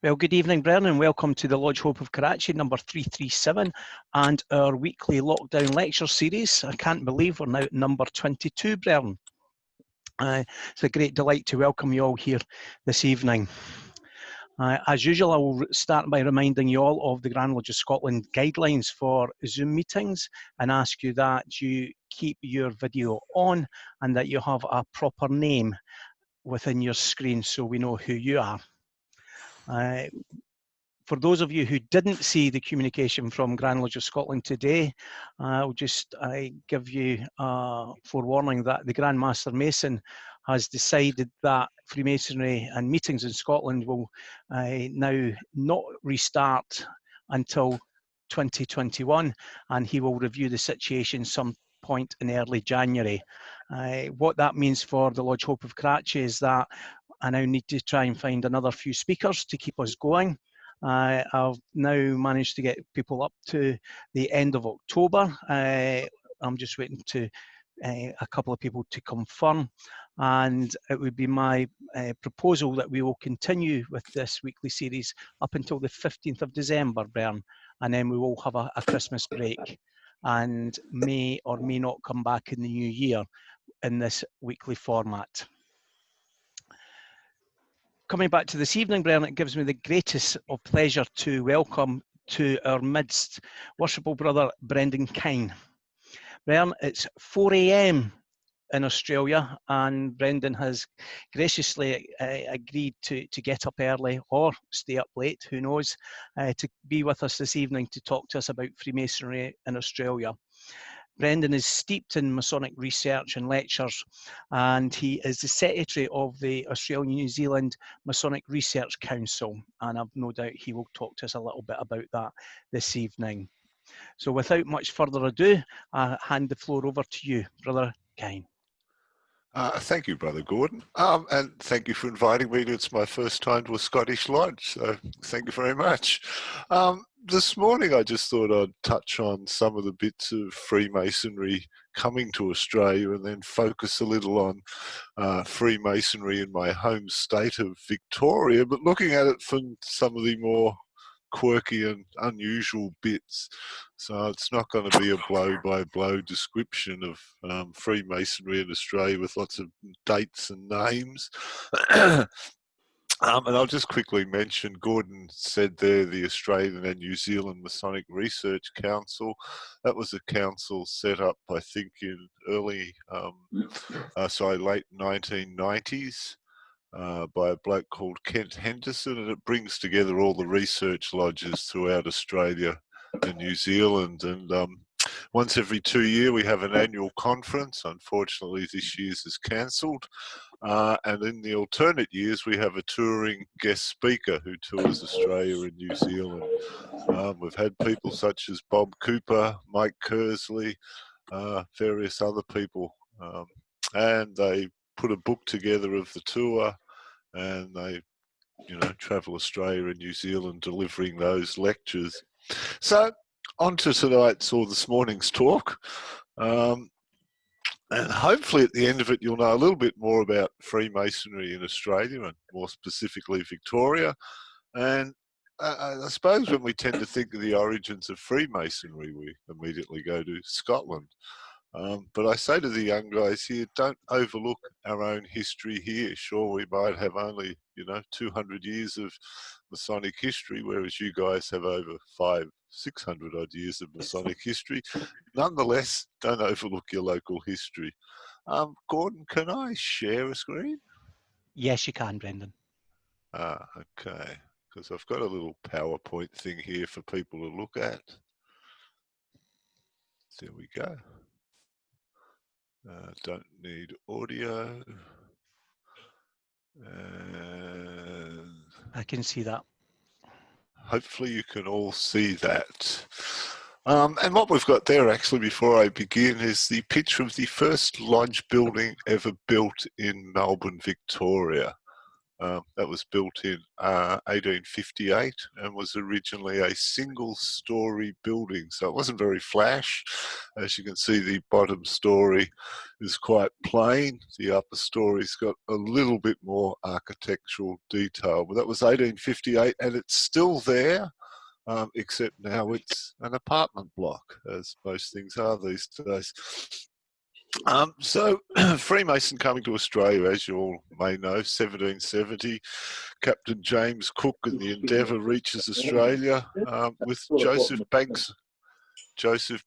Well, good evening, Brennan, and welcome to the Lodge Hope of Karachi, number 337, and our weekly lockdown lecture series. I can't believe we're now at number 22, Brennan. It's a great delight to welcome you all here this evening. As usual, I will start by reminding you all of the Grand Lodge of Scotland guidelines for Zoom meetings and ask you that you keep your video on and that you have a proper name within your screen so we know who you are. For those of you who didn't see the communication from Grand Lodge of Scotland today, I'll just give you a forewarning that the Grand Master Mason has decided that Freemasonry and meetings in Scotland will now not restart until 2021, and he will review the situation some point in early January. What that means for the Lodge Hope of Karachi is that I now need to try and find another few speakers to keep us going. I've now managed to get people up to the end of October. I'm just waiting to a couple of people to confirm, and it would be my proposal that we will continue with this weekly series up until the 15th of December, Bern, and then we will have a Christmas break and may or may not come back in the new year in this weekly format. Coming back to this evening, Brennan, it gives me the greatest of pleasure to welcome to our midst worshipful brother Brendan Kyne. Brennan, it's 4 AM in Australia, and Brendan has graciously agreed to get up early or stay up late, who knows, to be with us this evening to talk to us about Freemasonry in Australia. Brendan is steeped in Masonic research and lectures, and he is the secretary of the Australia-New Zealand Masonic Research Council, and I've no doubt he will talk to us a little bit about that this evening. So without much further ado, I hand the floor over to you, Brother Kyne. Thank you, Brother Gordon, and thank you for inviting me. It's my first time to a Scottish lodge, so thank you very much. This morning I just thought I'd touch on some of the bits of Freemasonry coming to Australia and then focus a little on Freemasonry in my home state of Victoria, but looking at it from some of the more quirky and unusual bits. So it's not going to be a blow-by-blow description of Freemasonry in Australia with lots of dates and names. And I'll just quickly mention, Gordon said there, the Australian and New Zealand Masonic Research Council. That was a council set up, I think, in late 1990s. By a bloke called Kent Henderson, and it brings together all the research lodges throughout Australia and New Zealand. And once every 2 years we have an annual conference. Unfortunately, this year's is cancelled. And in the alternate years, we have a touring guest speaker who tours Australia and New Zealand. We've had people such as Bob Cooper, Mike Kersley, various other people, and they put a book together of the tour, and they, travel Australia and New Zealand delivering those lectures. So on to tonight's or this morning's talk. And hopefully at the end of it, you'll know a little bit more about Freemasonry in Australia and more specifically Victoria. And I suppose when we tend to think of the origins of Freemasonry, we immediately go to Scotland. But I say to the young guys here, don't overlook our own history here. Sure, we might have only, 200 years of Masonic history, whereas you guys have over 500-600 odd years of Masonic history. Nonetheless, don't overlook your local history. Gordon, can I share a screen? Yes, you can, Brendan. Okay, because I've got a little PowerPoint thing here for people to look at. There we go. Don't need audio. I can see that. Hopefully you can all see that. And what we've got there actually before I begin is the picture of the first lodge building ever built in Melbourne, Victoria. That was built in 1858 and was originally a single-story building, so it wasn't very flash. As you can see, the bottom story is quite plain. The upper story's got a little bit more architectural detail, but that was 1858 and it's still there, except now it's an apartment block, as most things are these days. So Freemason coming to Australia, as you all may know, 1770, Captain James Cook and the Endeavour reaches Australia with Joseph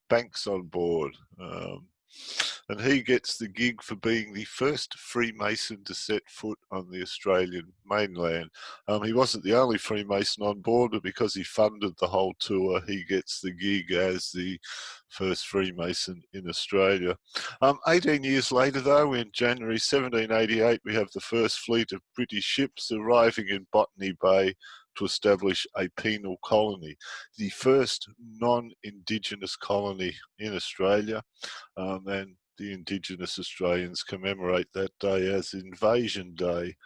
Banks on board. And he gets the gig for being the first Freemason to set foot on the Australian mainland. He wasn't the only Freemason on board, but because he funded the whole tour, he gets the gig as the first Freemason in Australia. 18 years later, though, in January 1788, we have the first fleet of British ships arriving in Botany Bay to establish a penal colony, the first non-Indigenous colony in Australia, and the Indigenous Australians commemorate that day as Invasion Day.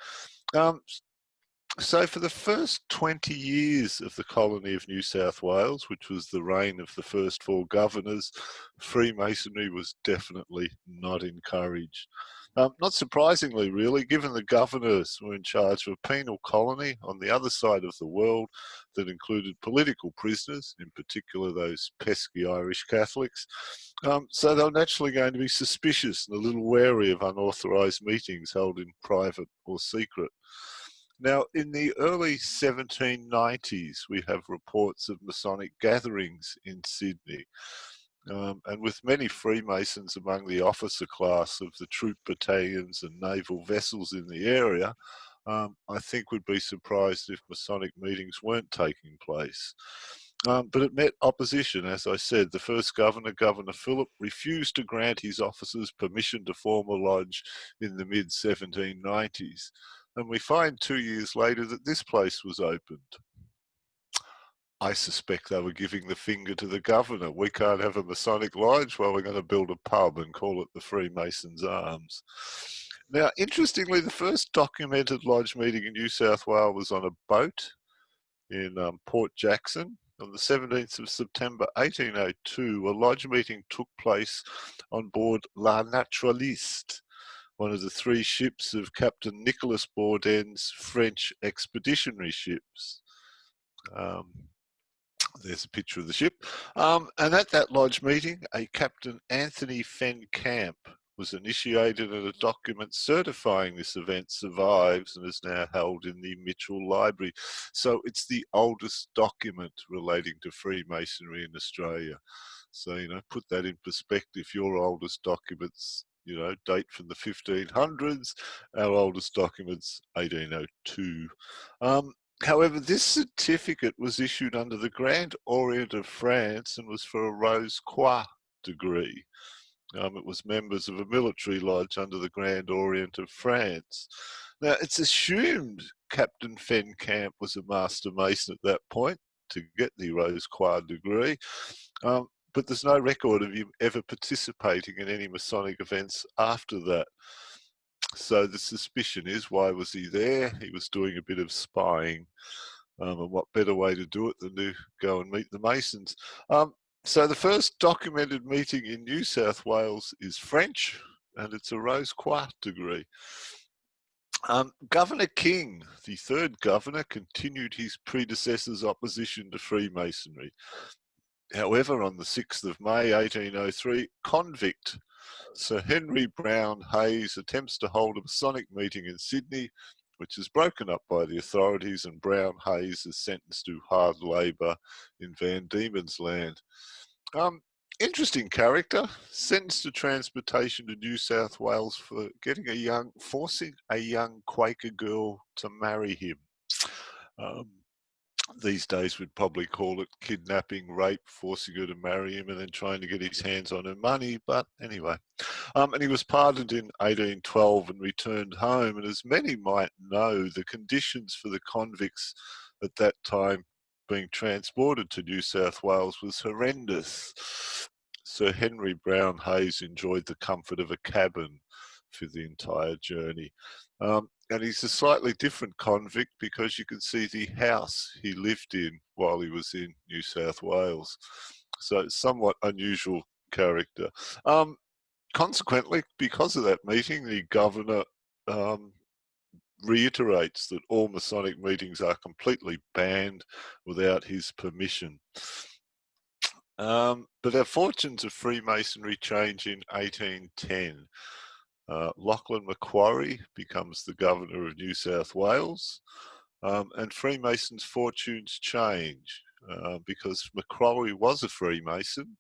So for the first 20 years of the colony of New South Wales, which was the reign of the first 4 governors, Freemasonry was definitely not encouraged. Not surprisingly, really, given the governors were in charge of a penal colony on the other side of the world that included political prisoners, in particular those pesky Irish Catholics. So they were naturally going to be suspicious and a little wary of unauthorised meetings held in private or secret. Now, in the early 1790s, we have reports of Masonic gatherings in Sydney. And with many Freemasons among the officer class of the troop battalions and naval vessels in the area, I think we'd be surprised if Masonic meetings weren't taking place. But it met opposition. As I said, the first governor, Governor Phillip, refused to grant his officers permission to form a lodge in the mid-1790s. And we find 2 years later that this place was opened. I suspect they were giving the finger to the governor. We can't have a Masonic lodge, well, we're going to build a pub and call it the Freemasons' Arms. Now, interestingly, the first documented lodge meeting in New South Wales was on a boat in Port Jackson. On the 17th of September 1802, a lodge meeting took place on board La Naturaliste, one of the 3 ships of Captain Nicholas Bourdain's French expeditionary ships. There's a picture of the ship. And at that lodge meeting, a Captain Anthony Fenn Camp was initiated, and a document certifying this event survives and is now held in the Mitchell Library. So it's the oldest document relating to Freemasonry in Australia. So, you know, put that in perspective. Your oldest documents, you know, date from the 1500s. Our oldest documents, 1802. However, this certificate was issued under the Grand Orient of France and was for a Rose Croix degree. It was members of a military lodge under the Grand Orient of France. Now, it's assumed Captain Fenn Camp was a Master Mason at that point to get the Rose Croix degree, but there's no record of him ever participating in any Masonic events after that. So the suspicion is, why was he there? He was doing a bit of spying. And what better way to do it than to go and meet the Masons? So the first documented meeting in New South Wales is French, and it's a Rose Croix degree. Governor King, the 3rd governor, continued his predecessor's opposition to Freemasonry. However, on the 6th of May 1803, convict Sir Henry Brown Hayes attempts to hold a Masonic meeting in Sydney, which is broken up by the authorities, and Brown Hayes is sentenced to hard labour in Van Diemen's Land. Interesting character, sentenced to transportation to New South Wales for forcing a young Quaker girl to marry him. These days we'd probably call it kidnapping, rape, forcing her to marry him and then trying to get his hands on her money, but anyway. And he was pardoned in 1812 and returned home, and as many might know, the conditions for the convicts at that time being transported to New South Wales was horrendous. Sir Henry Brown Hayes enjoyed the comfort of a cabin for the entire journey. and he's a slightly different convict because you can see the house he lived in while he was in New South Wales. So it's somewhat unusual character. Consequently, because of that meeting, the governor reiterates that all Masonic meetings are completely banned without his permission. But our fortunes of Freemasonry change in 1810. Lachlan Macquarie becomes the governor of New South Wales, and Freemasons' fortunes change because Macquarie was a Freemason,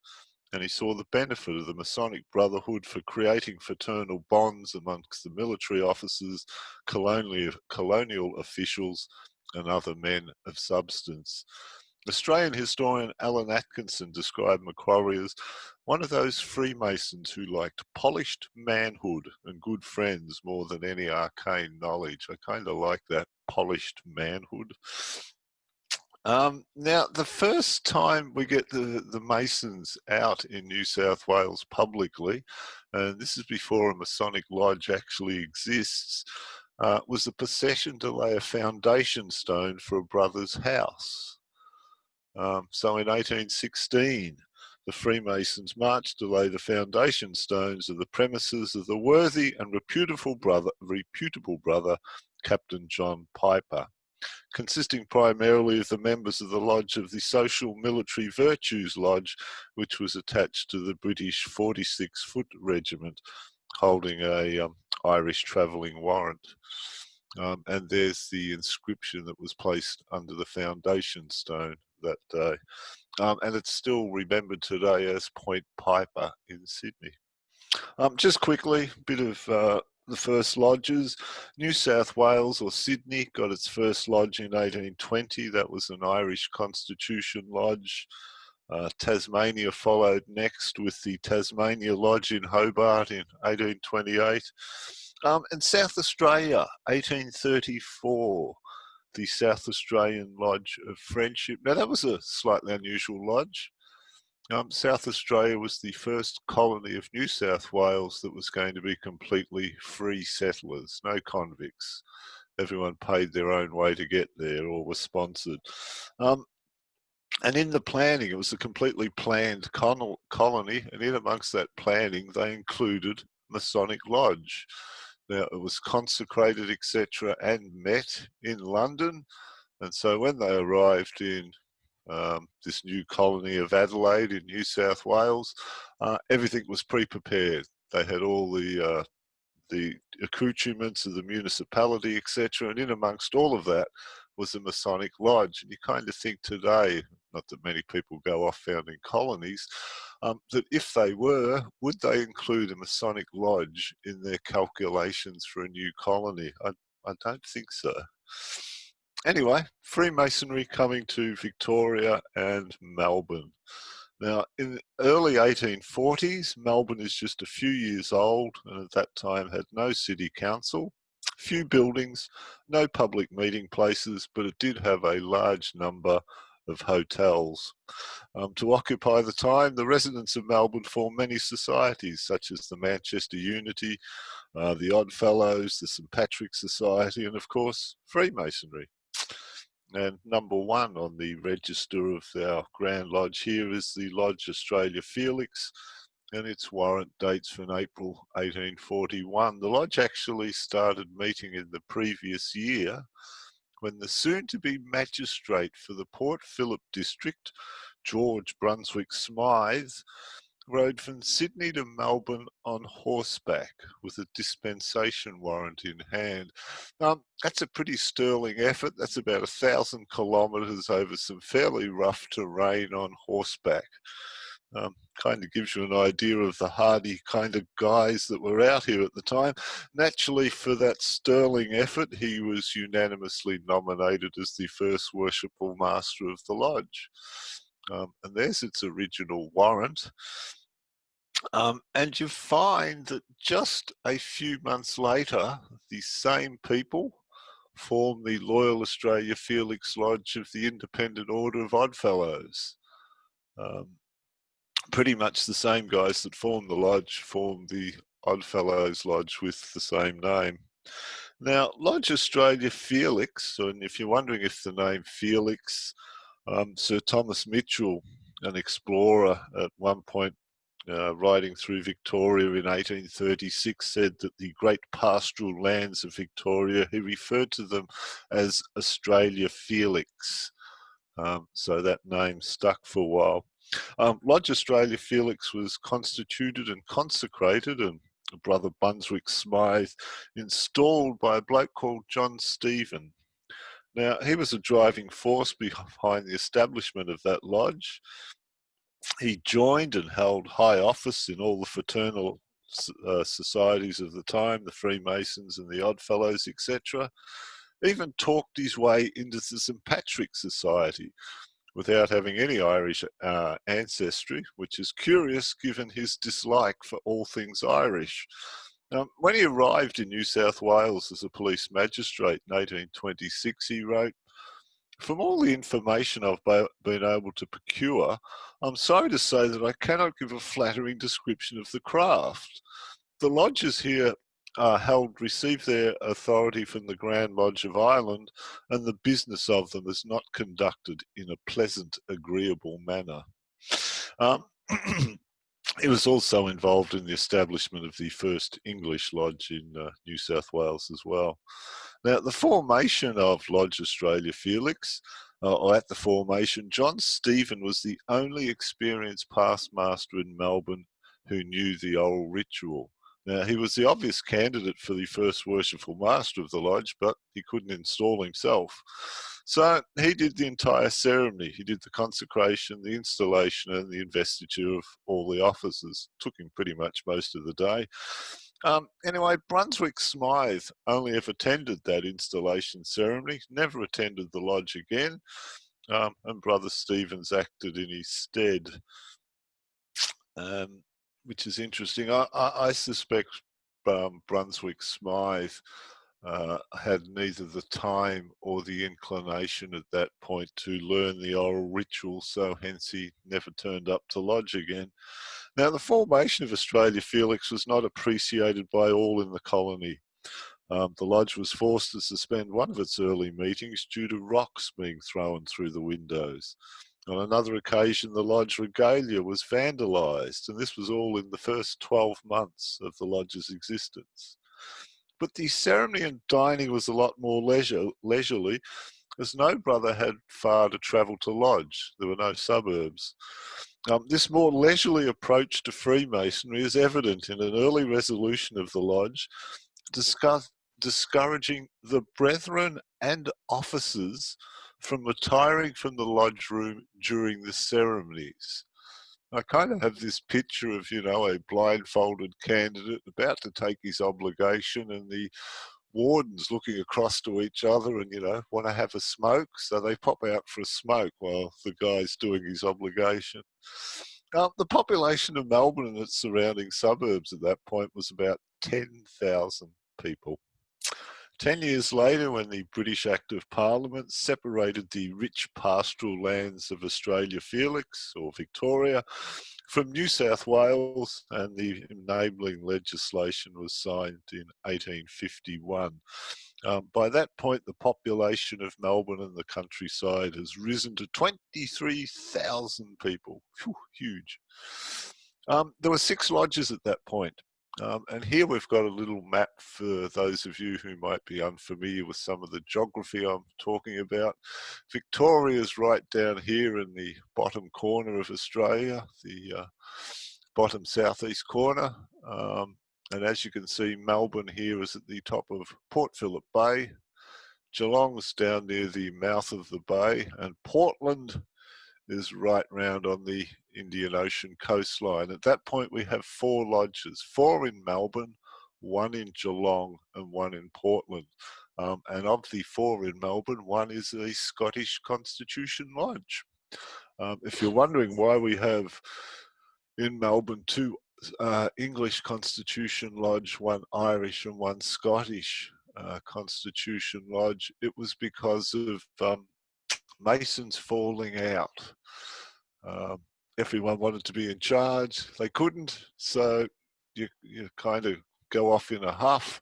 and he saw the benefit of the Masonic Brotherhood for creating fraternal bonds amongst the military officers, colonial officials, and other men of substance. Australian historian Alan Atkinson described Macquarie as one of those Freemasons who liked polished manhood and good friends more than any arcane knowledge. I kind of like that, polished manhood. Now, the first time we get the Masons out in New South Wales publicly, and this is before a Masonic Lodge actually exists, was a procession to lay a foundation stone for a brother's house. So in 1816, the Freemasons marched to lay the foundation stones of the premises of the worthy and reputable brother, Captain John Piper, consisting primarily of the members of the Lodge of the Social Military Virtues Lodge, which was attached to the British 46 Foot Regiment, holding a Irish travelling warrant. And there's the inscription that was placed under the foundation stone that day. And it's still remembered today as Point Piper in Sydney. Just quickly, a bit of the first lodges. New South Wales or Sydney got its first lodge in 1820. That was an Irish Constitution Lodge. Tasmania followed next with the Tasmania Lodge in Hobart in 1828. And South Australia, 1834, the South Australian Lodge of Friendship. Now that was a slightly unusual lodge. South Australia was the first colony of New South Wales that was going to be completely free settlers, no convicts. Everyone paid their own way to get there or was sponsored. And in the planning, it was a completely planned colony, and in amongst that planning, they included Masonic Lodge. Now, it was consecrated, etc., and met in London. And so when they arrived in this new colony of Adelaide in New South Wales, everything was pre-prepared. They had all the accoutrements of the municipality, etc., and in amongst all of that was the Masonic Lodge. And you kind of think today, not that many people go off founding colonies, that if they were, would they include a Masonic Lodge in their calculations for a new colony? I don't think so. Anyway, Freemasonry coming to Victoria and Melbourne. Now, in the early 1840s, Melbourne is just a few years old and at that time had no city council, few buildings, no public meeting places, but it did have a large number of hotels. To occupy the time, the residents of Melbourne formed many societies, such as the Manchester Unity, the Oddfellows, the St. Patrick's Society, and of course, Freemasonry. And number one on the register of our Grand Lodge here is the Lodge Australia Felix, and its warrant dates from April 1841. The Lodge actually started meeting in the previous year when the soon-to-be magistrate for the Port Phillip district, George Brunswick Smythe, rode from Sydney to Melbourne on horseback with a dispensation warrant in hand. That's a pretty sterling effort. That's about 1,000 kilometres over some fairly rough terrain on horseback. Kind of gives you an idea of the hardy kind of guys that were out here at the time. Naturally, for that sterling effort, he was unanimously nominated as the first worshipful master of the lodge. And there's its original warrant. And you find that just a few months later, the same people form the Loyal Australia Felix Lodge of the Independent Order of Oddfellows. Pretty much the same guys that formed the lodge formed the Oddfellows Lodge with the same name. Now, Lodge Australia Felix, and if you're wondering if the name Felix, Sir Thomas Mitchell, an explorer at one point riding through Victoria in 1836, said that the great pastoral lands of Victoria, he referred to them as Australia Felix. So that name stuck for a while. Lodge Australia Felix was constituted and consecrated, and Brother Brunswick Smythe installed by a bloke called John Stephen. Now, he was a driving force behind the establishment of that lodge. He joined and held high office in all the fraternal societies of the time, the Freemasons and the Oddfellows, etc. Even talked his way into the St. Patrick's Society without having any Irish ancestry, which is curious given his dislike for all things Irish. When he arrived in New South Wales as a police magistrate in 1826, he wrote, "From all the information I've been able to procure, I'm sorry to say that I cannot give a flattering description of the craft. The lodges here receive their authority from the Grand Lodge of Ireland, and the business of them is not conducted in a pleasant, agreeable manner." He was also involved in the establishment of the first English lodge in New South Wales as well. Now, the formation of Lodge Australia Felix, or at the formation, John Stephen was the only experienced past master in Melbourne who knew the oral ritual. Now, he was the obvious candidate for the first worshipful master of the lodge, but he couldn't install himself. So he did the entire ceremony. He did the consecration, the installation, and the investiture of all the officers. Took him pretty much most of the day. Anyway, Brunswick Smythe only ever attended that installation ceremony, never attended the lodge again, and Brother Stevens acted in his stead. Which is interesting. I suspect Brunswick Smythe had neither the time or the inclination at that point to learn the oral ritual, so hence he never turned up to lodge again. Now, the formation of Australia Felix was not appreciated by all in the colony. The lodge was forced to suspend one of its early meetings due to rocks being thrown through the windows. On another occasion, the lodge regalia was vandalised, and this was all in the first 12 months of the lodge's existence. But the ceremony and dining was a lot more leisurely, as no brother had far to travel to lodge. There were no suburbs. This more leisurely approach to Freemasonry is evident in an early resolution of the lodge discouraging the brethren and officers from retiring from the lodge room during the ceremonies. I kind of have this picture of, a blindfolded candidate about to take his obligation, and the wardens looking across to each other and, want to have a smoke. So they pop out for a smoke while the guy's doing his obligation. The population of Melbourne and its surrounding suburbs at that point was about 10,000 people. 10 years later, when the British Act of Parliament separated the rich pastoral lands of Australia Felix, or Victoria, from New South Wales, and the enabling legislation was signed in 1851. By that point, the population of Melbourne and the countryside has risen to 23,000 people. Whew, huge. There were 6 lodges at that point. And here we've got a little map for those of you who might be unfamiliar with some of the geography I'm talking about. Victoria's right down here in the bottom corner of Australia, the bottom southeast corner. And as you can see, Melbourne here is at the top of Port Phillip Bay. Geelong's down near the mouth of the bay, and Portland is right round on the Indian Ocean coastline. At that point, we have 4 lodges, 4 in Melbourne, 1 in Geelong, and 1 in Portland. And of the 4 in Melbourne, 1 is a Scottish Constitution Lodge. If you're wondering why we have in Melbourne 2 English Constitution Lodge, 1 Irish and 1 Scottish Constitution Lodge, it was because of Masons falling out. Everyone wanted to be in charge. They couldn't, so you kind of go off in a huff.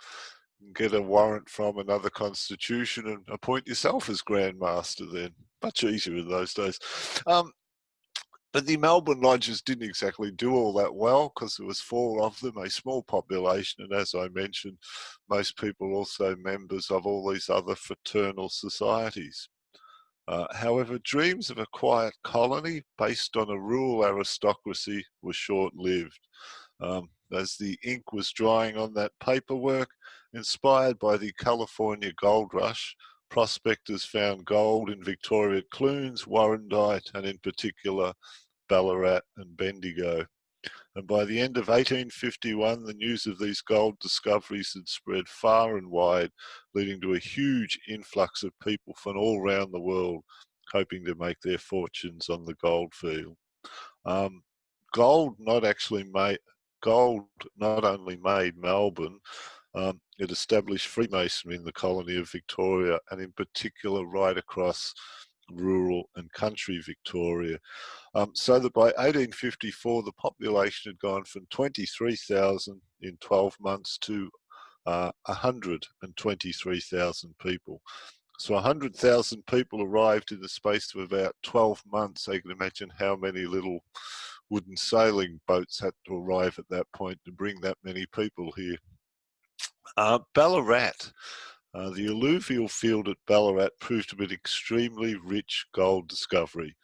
get a warrant from another constitution and appoint yourself as Grand Master then. Much easier in those days. But the Melbourne lodges didn't exactly do all that well because there was 4 of them, a small population, and as I mentioned, most people also members of all these other fraternal societies. However, dreams of a quiet colony based on a rural aristocracy were short-lived. As the ink was drying on that paperwork, inspired by the California gold rush, prospectors found gold in Victoria Clunes, Warrandyte, and in particular Ballarat and Bendigo. And by the end of 1851, the news of these gold discoveries had spread far and wide, leading to a huge influx of people from all around the world hoping to make their fortunes on the gold field. Um, gold not only made Melbourne, it established Freemasonry in the colony of Victoria, and in particular right across rural and country Victoria. So that by 1854, the population had gone from 23,000 in 12 months to 123,000 people. So 100,000 people arrived in the space of about 12 months. So you can imagine how many little wooden sailing boats had to arrive at that point to bring that many people here. Ballarat. The alluvial field at Ballarat proved to be an extremely rich gold discovery,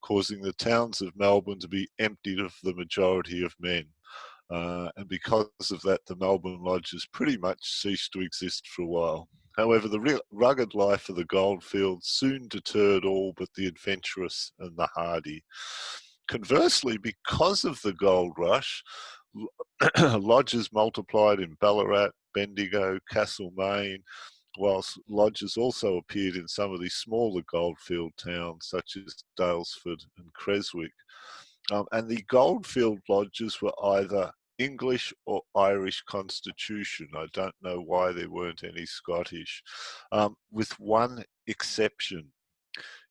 causing the towns of Melbourne to be emptied of the majority of men. And because of that, the Melbourne lodges pretty much ceased to exist for a while. However, the rugged life of the goldfields soon deterred all but the adventurous and the hardy. Conversely, because of the gold rush, lodges multiplied in Ballarat, Bendigo, Castlemaine, whilst lodges also appeared in some of these smaller goldfield towns such as Daylesford and Creswick. And the goldfield lodges were either English or Irish constitution. I don't know why there weren't any Scottish, with one exception.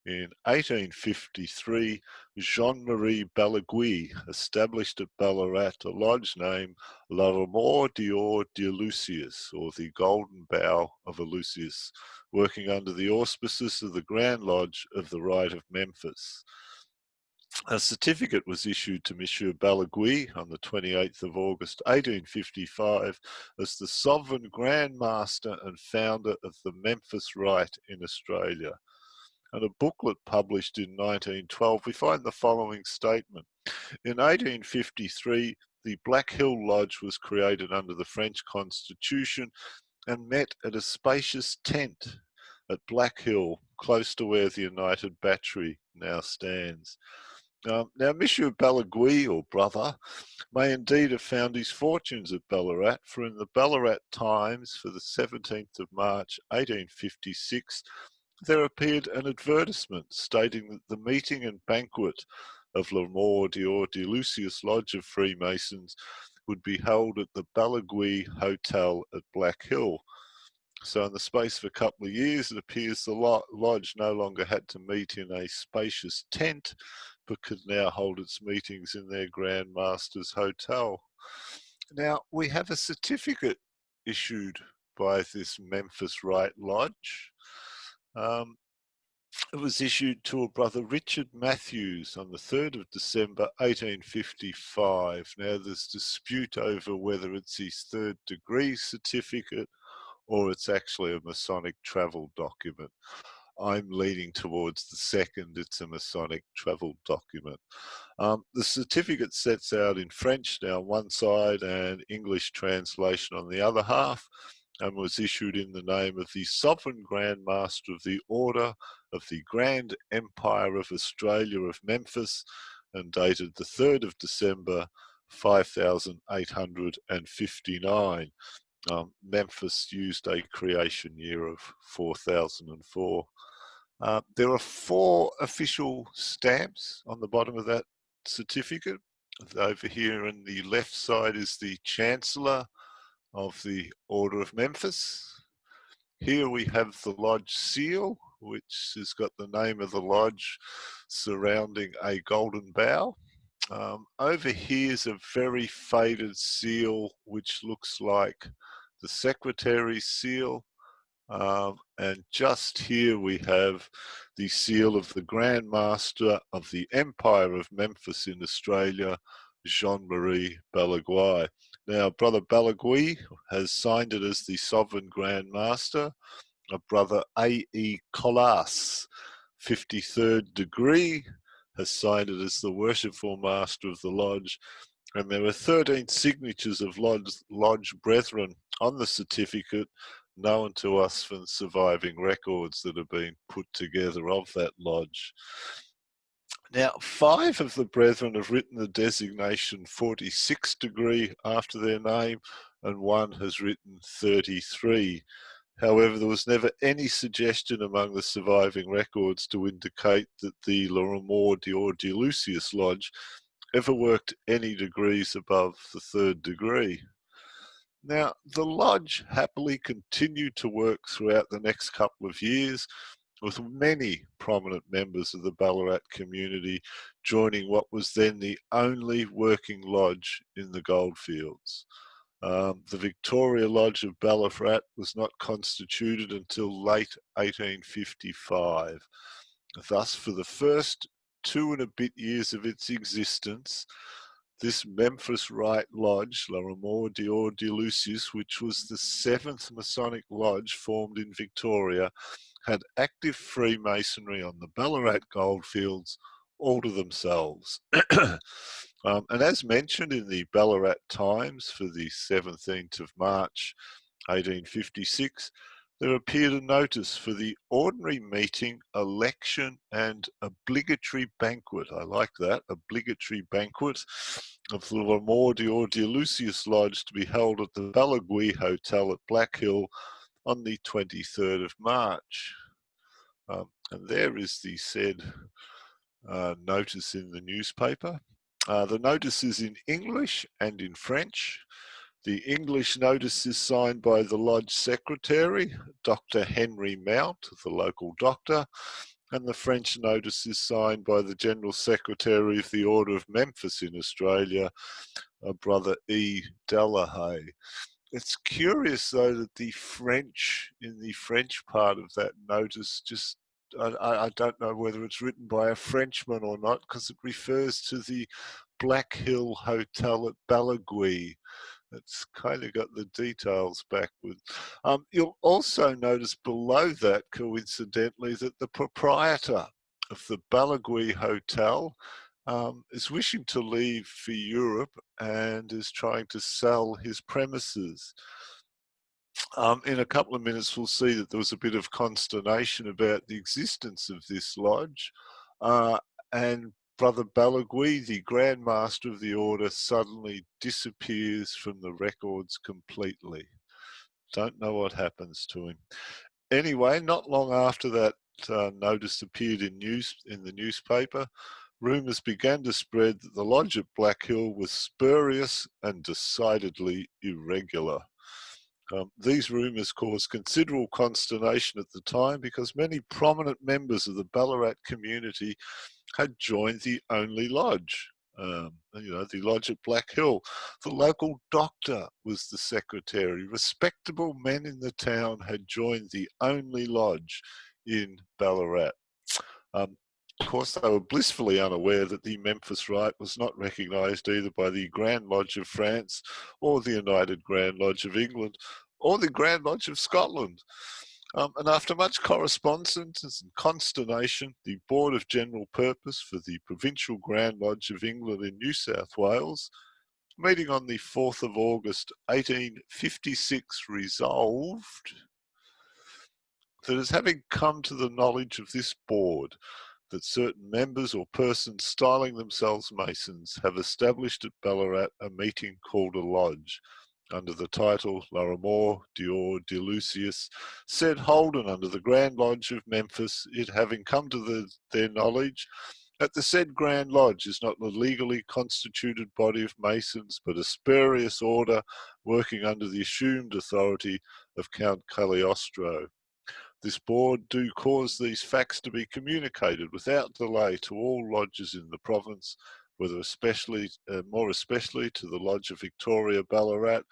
In 1853, Jean-Marie Balaguy established at Ballarat a lodge named L'Amour d'Or de Lucius, or the Golden Bough of Lucius, working under the auspices of the Grand Lodge of the Rite of Memphis. A certificate was issued to Monsieur Balaguy on the 28th of August 1855 as the Sovereign Grand Master and founder of the Memphis Rite in Australia. And a booklet published in 1912, we find the following statement. In 1853, the Black Hill Lodge was created under the French Constitution and met at a spacious tent at Black Hill, close to where the United Battery now stands. Now, Monsieur Balaguy, or brother, may indeed have found his fortunes at Ballarat, for in the Ballarat Times for the 17th of March 1856, there appeared an advertisement stating that the meeting and banquet of L'Amour d'Or de Lucius Lodge of Freemasons would be held at the Balaguy Hotel at Black Hill. So in the space of a couple of years, it appears the lodge no longer had to meet in a spacious tent, but could now hold its meetings in their Grand Master's Hotel. Now, we have a certificate issued by this Memphis Rite Lodge. It was issued to a brother Richard Matthews on the 3rd of December 1855. Now there's dispute over whether it's his 3rd degree certificate or it's actually a Masonic travel document. I'm leaning towards the second, it's a Masonic travel document. The certificate sets out in French now one side and English translation on the other half, and was issued in the name of the Sovereign Grand Master of the Order of the Grand Empire of Australia of Memphis, and dated the 3rd of December 5859. Memphis used a creation year of 4004. There are 4 official stamps on the bottom of that certificate. Over here on the left side is the Chancellor of the Order of Memphis. Here we have the lodge seal, which has got the name of the lodge surrounding a golden bough. Over here is a very faded seal, which looks like the Secretary's seal, and just here we have the seal of the Grand Master of the Empire of Memphis in Australia, Jean-Marie Balaguy. Now, Brother Balaguy has signed it as the Sovereign Grand Master. Brother A.E. Collas, 53rd degree, has signed it as the Worshipful Master of the Lodge. And there are 13 signatures of Lodge brethren on the certificate, known to us from surviving records that have been put together of that lodge. Now, 5 of the brethren have written the designation 46 degree after their name, and 1 has written 33. However, there was never any suggestion among the surviving records to indicate that the Le Remords de Lucius Lodge ever worked any degrees above the 3rd degree. Now, the lodge happily continued to work throughout the next couple of years, with many prominent members of the Ballarat community joining what was then the only working lodge in the goldfields. The Victoria Lodge of Ballarat was not constituted until late 1855. Thus, for the first 2 and a bit years of its existence, this Memphis Rite Lodge, La Remords de Lucius, which was the 7th Masonic lodge formed in Victoria, had active Freemasonry on the Ballarat goldfields all to themselves. And as mentioned in the Ballarat Times for the 17th of March 1856, there appeared a notice for the ordinary meeting, election and obligatory banquet. I like that, obligatory banquet of the Le Remords de Lucius Lodge to be held at the Balaguy Hotel at Black Hill on the 23rd of March. And there is the said notice in the newspaper. The notice is in English and in French. The English notice is signed by the lodge secretary, Dr. Henry Mount, the local doctor, and the French notice is signed by the General Secretary of the Order of Memphis in Australia, Brother E. Delahaye. It's curious, though, that the French, in the French part of that notice, just I don't know whether it's written by a Frenchman or not, because it refers to the Black Hill Hotel at Balaguy. It's kind of got the details backward. You'll also notice below that, coincidentally, that the proprietor of the Balaguy Hotel is wishing to leave for Europe and is trying to sell his premises. In a couple of minutes, we'll see that there was a bit of consternation about the existence of this lodge, and Brother Balaguy, the Grand Master of the Order, suddenly disappears from the records completely. Don't know what happens to him. Anyway, not long after that notice appeared in the newspaper, rumours began to spread that the lodge at Black Hill was spurious and decidedly irregular. These rumours caused considerable consternation at the time because many prominent members of the Ballarat community had joined the only lodge, the lodge at Black Hill. The local doctor was the secretary. Respectable men in the town had joined the only lodge in Ballarat. Of course, they were blissfully unaware that the Memphis Rite was not recognised either by the Grand Lodge of France or the United Grand Lodge of England or the Grand Lodge of Scotland. And after much correspondence and consternation, the Board of General Purpose for the Provincial Grand Lodge of England in New South Wales, meeting on the 4th of August 1856, resolved that as having come to the knowledge of this board that certain members or persons styling themselves Masons have established at Ballarat a meeting called a lodge, under the title La Remords de Lucius, said Holden under the Grand Lodge of Memphis, it having come to their knowledge that the said Grand Lodge is not a legally constituted body of Masons, but a spurious order working under the assumed authority of Count Cagliostro. This board do cause these facts to be communicated without delay to all lodges in the province, whether more especially to the Lodge of Victoria Ballarat,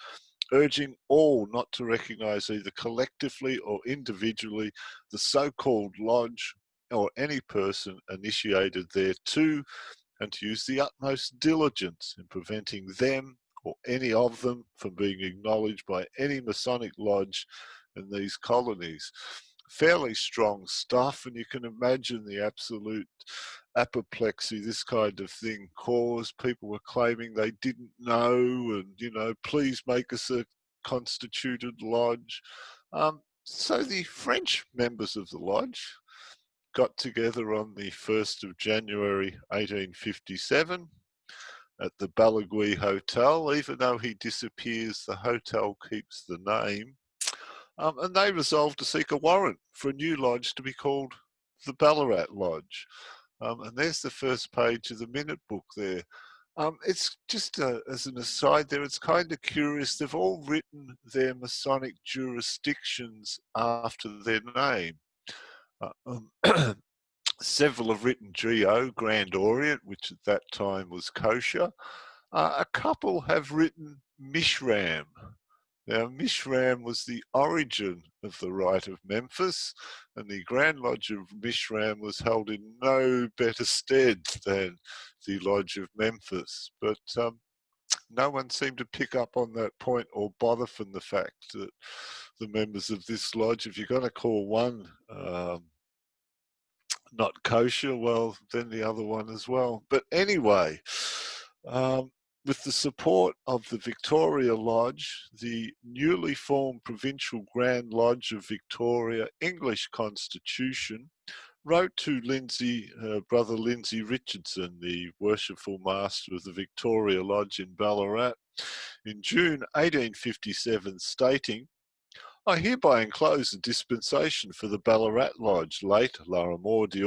urging all not to recognise either collectively or individually the so-called lodge or any person initiated thereto, and to use the utmost diligence in preventing them or any of them from being acknowledged by any Masonic lodge in these colonies. Fairly strong stuff, and you can imagine the absolute apoplexy this kind of thing caused. People were claiming they didn't know, and, you know, please make us a constituted lodge. So the French members of the lodge got together on the 1st of January 1857 at the Balaguer Hotel. Even though he disappears, the hotel keeps the name. And they resolved to seek a warrant for a new lodge to be called the Ballarat Lodge. And there's the first page of the minute book there. It's just as an aside there, it's kind of curious. They've all written their Masonic jurisdictions after their name. Several have written GO, Grand Orient, which at that time was kosher. A couple have written Mishram. Now, Mishram was the origin of the Rite of Memphis, and the Grand Lodge of Mishram was held in no better stead than the Lodge of Memphis. But no one seemed to pick up on that point or bother from the fact that the members of this lodge, if you're going to call one not kosher, well, then the other one as well. But anyway, with the support of the Victoria Lodge, the newly formed Provincial Grand Lodge of Victoria English Constitution wrote to Brother Lindsay Richardson, the worshipful master of the Victoria Lodge in Ballarat, in June 1857, stating, I hereby enclose a dispensation for the Ballarat Lodge, late Larimore de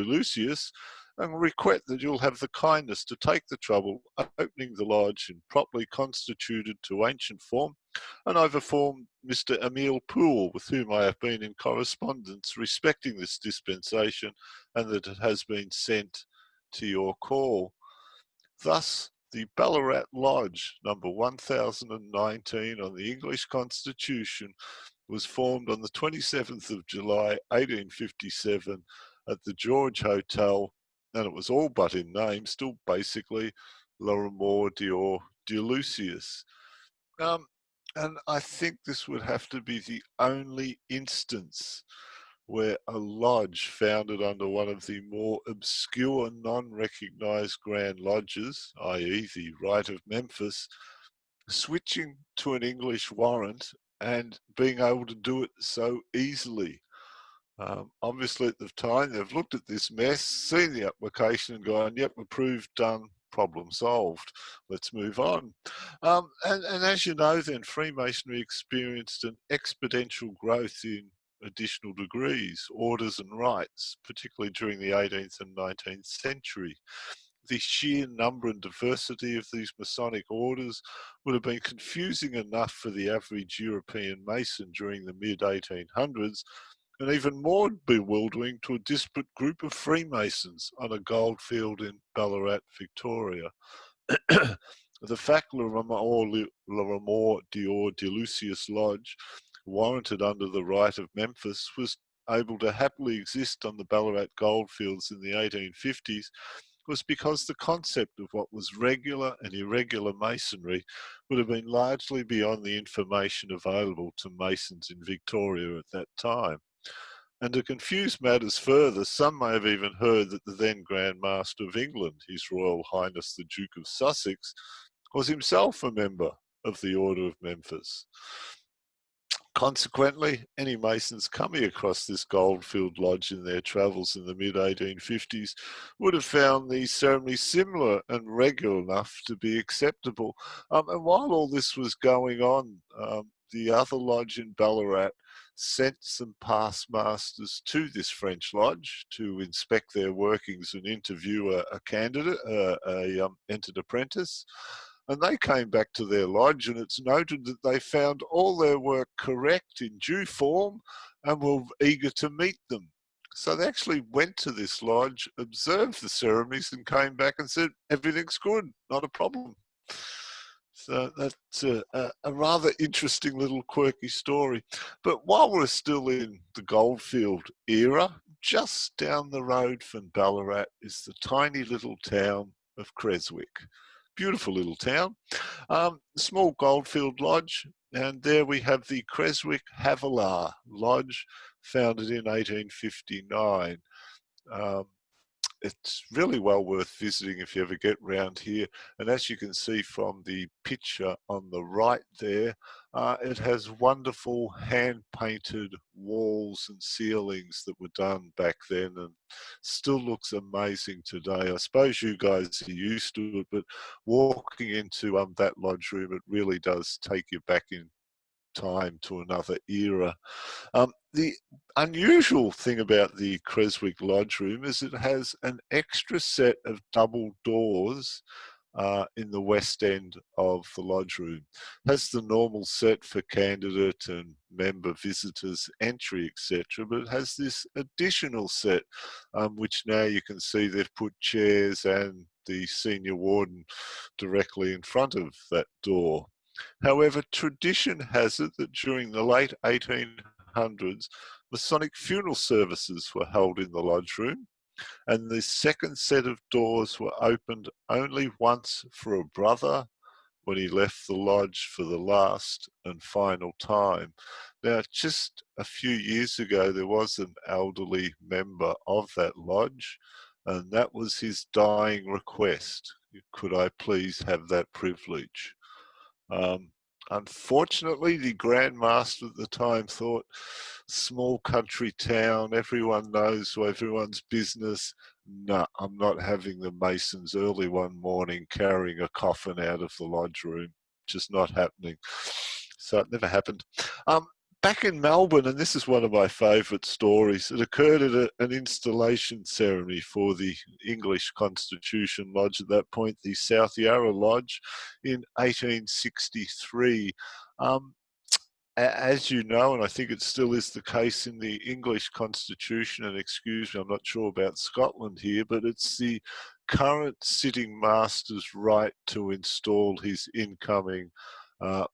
Lucius, and request that you'll have the kindness to take the trouble opening the lodge in properly constituted to ancient form, and I've informed Mr. Emile Poole, with whom I have been in correspondence respecting this dispensation, and that it has been sent to your call. Thus, the Ballarat Lodge, number 1019 on the English Constitution, was formed on the 27th of July 1857 at the George Hotel, and it was all but in name, still basically Larimore de Lucius. And I think this would have to be the only instance where a lodge founded under one of the more obscure non-recognised Grand Lodges, i.e. the Rite of Memphis, switching to an English warrant and being able to do it so easily. Obviously at the time they've looked at this mess, seen the application and gone, yep, approved, done, problem solved, let's move on. And as you know then, Freemasonry experienced an exponential growth in additional degrees, orders and rites, particularly during the 18th and 19th century. The sheer number and diversity of these Masonic orders would have been confusing enough for the average European Mason during the mid-1800s, and even more bewildering to a disparate group of Freemasons on a goldfield in Ballarat, Victoria. The fact Larimore de Lucius Lodge, warranted under the Rite of Memphis, was able to happily exist on the Ballarat goldfields in the 1850s was because the concept of what was regular and irregular masonry would have been largely beyond the information available to Masons in Victoria at that time. And to confuse matters further, some may have even heard that the then Grand Master of England, His Royal Highness the Duke of Sussex, was himself a member of the Order of Memphis. Consequently, any Masons coming across this Goldfield Lodge in their travels in the mid-1850s would have found the ceremony similar and regular enough to be acceptable. And while all this was going on, the other lodge in Ballarat sent some past masters to this French lodge to inspect their workings and interview a candidate, entered apprentice. And they came back to their lodge, and it's noted that they found all their work correct in due form and were eager to meet them. So they actually went to this lodge, observed the ceremonies, and came back and said, everything's good, not a problem. So that's a rather interesting little quirky story. But while we're still in the goldfield era, just down the road from Ballarat is the tiny little town of Creswick. Beautiful little town. Small goldfield lodge, and there we have the Creswick Havilah Lodge, founded in 1859. Um, it's really well worth visiting if you ever get round here. And as you can see from the picture on the right there, it has wonderful hand-painted walls and ceilings that were done back then and still looks amazing today. I suppose you guys are used to it, but walking into that lodge room, it really does take you back in time to another era. The unusual thing about the Creswick Lodge Room is it has an extra set of double doors in the west end of the lodge room. It has the normal set for candidate and member visitors entry, etc., but it has this additional set, which now you can see they've put chairs and the senior warden directly in front of that door. However, tradition has it that during the late 1800s, Masonic funeral services were held in the lodge room, and the second set of doors were opened only once for a brother when he left the lodge for the last and final time. Now, just a few years ago, there was an elderly member of that lodge, and that was his dying request. Could I please have that privilege? Um, Unfortunately, the Grand Master at the time thought, small country town, everyone knows everyone's business. No, I'm not having the Masons early one morning carrying a coffin out of the lodge room. Just not happening. So it never happened. Back in Melbourne, and this is one of my favourite stories, it occurred at an installation ceremony for the English Constitution Lodge at that point, the South Yarra Lodge, in 1863. As you know, and I think it still is the case in the English Constitution, and excuse me, I'm not sure about Scotland here, but it's the current sitting master's right to install his incoming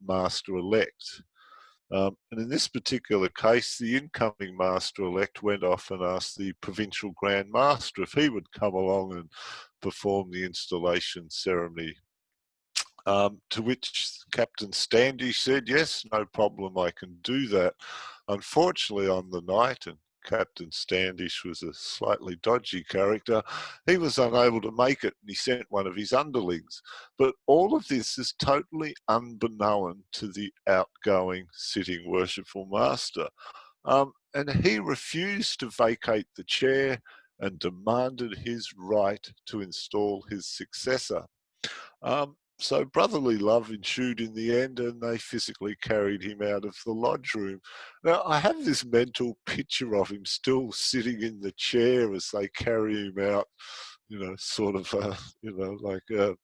master-elect. And in this particular case, the incoming master-elect went off and asked the provincial Grand Master if he would come along and perform the installation ceremony. To which Captain Standish said, yes, no problem, I can do that. Unfortunately, on the night, and Captain Standish was a slightly dodgy character, he was unable to make it, and he sent one of his underlings. But all of this is totally unbeknown to the outgoing sitting worshipful master. And he refused to vacate the chair and demanded his right to install his successor. So brotherly love ensued in the end, and they physically carried him out of the lodge room. Now, I have this mental picture of him still sitting in the chair as they carry him out, you know, sort of, like a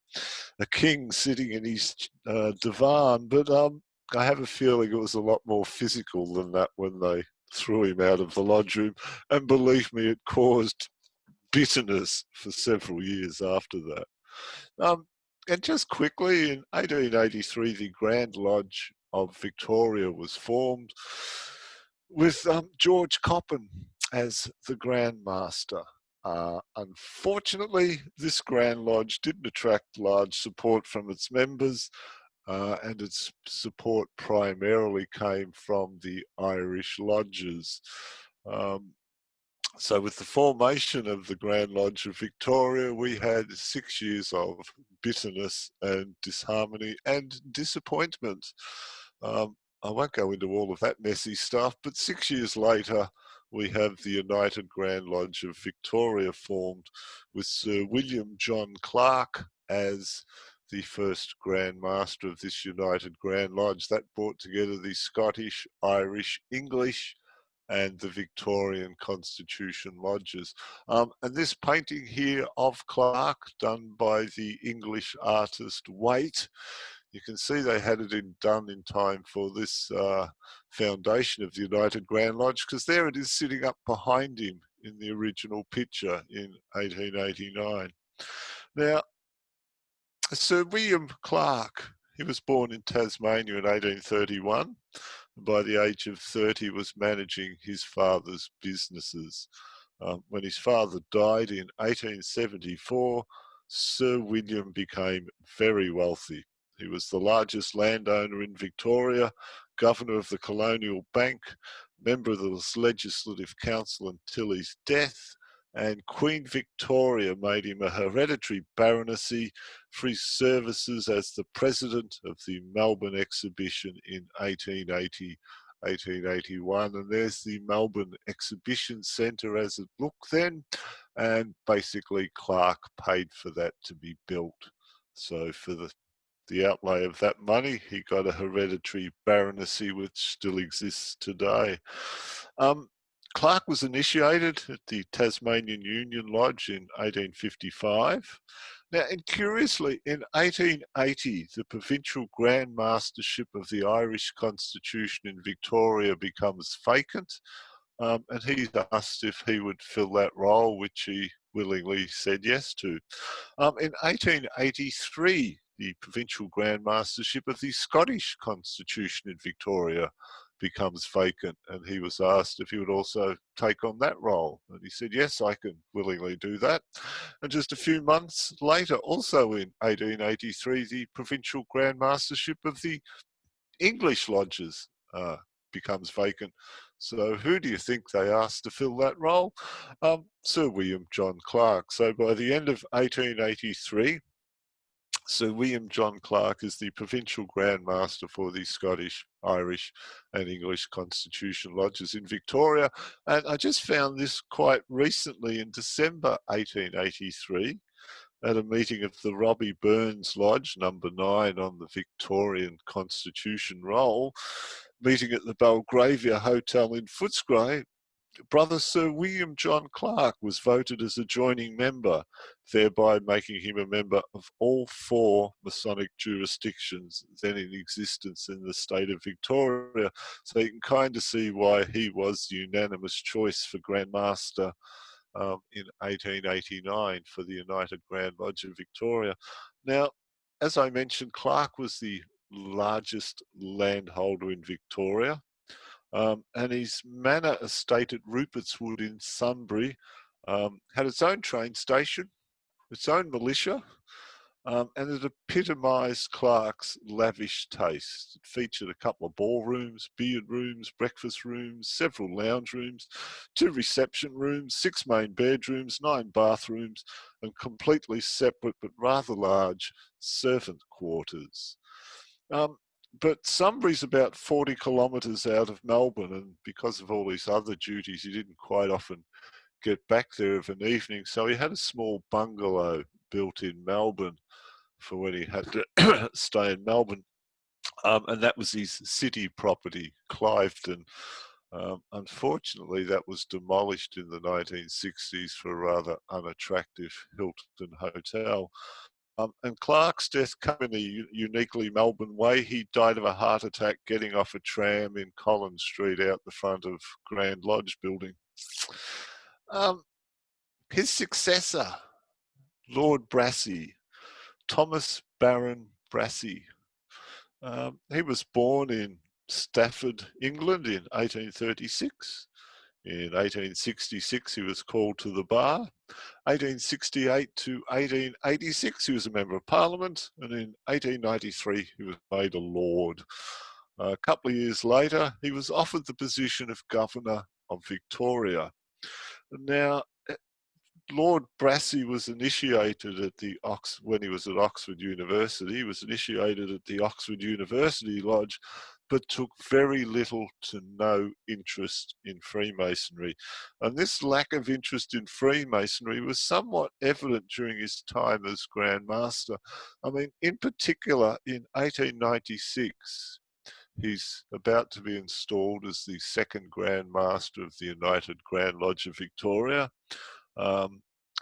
king sitting in his divan. But I have a feeling it was a lot more physical than that when they threw him out of the lodge room. And believe me, it caused bitterness for several years after that. And just quickly, in 1883, the Grand Lodge of Victoria was formed with George Coppin as the Grand Master. Unfortunately, this Grand Lodge didn't attract large support from its members, and its support primarily came from the Irish lodges. So with the formation of the Grand Lodge of Victoria, we had 6 years of bitterness and disharmony and disappointment. I won't go into all of that messy stuff, but 6 years later, we have the United Grand Lodge of Victoria formed with Sir William John Clark as the first Grand Master of this United Grand Lodge. That brought together the Scottish, Irish, English, and the Victorian Constitution Lodges. And this painting here of Clark, done by the English artist Waite, you can see they had it done in time for this foundation of the United Grand Lodge, because there it is sitting up behind him in the original picture in 1889. Now, Sir William Clark, He was born in Tasmania in 1831. And by the age of 30 was managing his father's businesses. When his father died in 1874, Sir William became very wealthy. He was the largest landowner in Victoria, governor of the Colonial Bank, member of the Legislative Council until his death, and Queen Victoria made him a hereditary baronetcy for his services as the president of the Melbourne exhibition in 1880, 1881. And there's the Melbourne Exhibition Centre as it looked then, and basically Clark paid for that to be built. So for the outlay of that money, he got a hereditary baronetcy which still exists today. Clark was initiated at the Tasmanian Union Lodge in 1855. Now, and curiously, in 1880, the provincial Grand Mastership of the Irish Constitution in Victoria becomes vacant, and he's asked if he would fill that role, which he willingly said yes to. In 1883, the provincial Grand Mastership of the Scottish Constitution in Victoria becomes vacant, and he was asked if he would also take on that role, and he said yes, I can willingly do that. And just a few months later, also in 1883, the provincial Grand Mastership of the English lodges becomes vacant. So who do you think they asked to fill that role? Sir William John Clark. So by the end of 1883, Sir William John Clark is the provincial Grand Master for the Scottish, Irish and English Constitution Lodges in Victoria. And I just found this quite recently in December 1883 at a meeting of the Robbie Burns Lodge, number 9 on the Victorian Constitution roll, meeting at the Belgravia Hotel in Footscray. Brother Sir William John Clark was voted as a joining member, thereby making him a member of all 4 Masonic jurisdictions then in existence in the state of Victoria. So you can kind of see why he was the unanimous choice for Grand Master in 1889 for the United Grand Lodge of Victoria. Now, as I mentioned, Clark was the largest landholder in Victoria. And his manor estate at Rupert's Wood in Sunbury had its own train station, its own militia, and it epitomised Clark's lavish taste. It featured a couple of ballrooms, billiard rooms, breakfast rooms, several lounge rooms, 2 reception rooms, 6 main bedrooms, 9 bathrooms, and completely separate but rather large servant quarters. But Sunbury's about 40 kilometres out of Melbourne, and because of all his other duties, he didn't quite often get back there of an evening. So he had a small bungalow built in Melbourne for when he had to stay in Melbourne. And that was his city property, Cliveden. Unfortunately, that was demolished in the 1960s for a rather unattractive Hilton hotel. And Clark's death came in a uniquely Melbourne way. He died of a heart attack getting off a tram in Collins Street out the front of Grand Lodge building. His successor, Lord Brassey, Thomas Baron Brassey. He was born in Stafford, England in 1836. In 1866, he was called to the bar. 1868 to 1886, he was a member of Parliament. And in 1893, he was made a Lord. A couple of years later, he was offered the position of Governor of Victoria. Now, Lord Brassey was initiated at when he was at Oxford University. He was initiated at the Oxford University Lodge, but took very little to no interest in Freemasonry. And this lack of interest in Freemasonry was somewhat evident during his time as Grand Master. I mean, in particular, in 1896, he's about to be installed as the 2nd Grand Master of the United Grand Lodge of Victoria.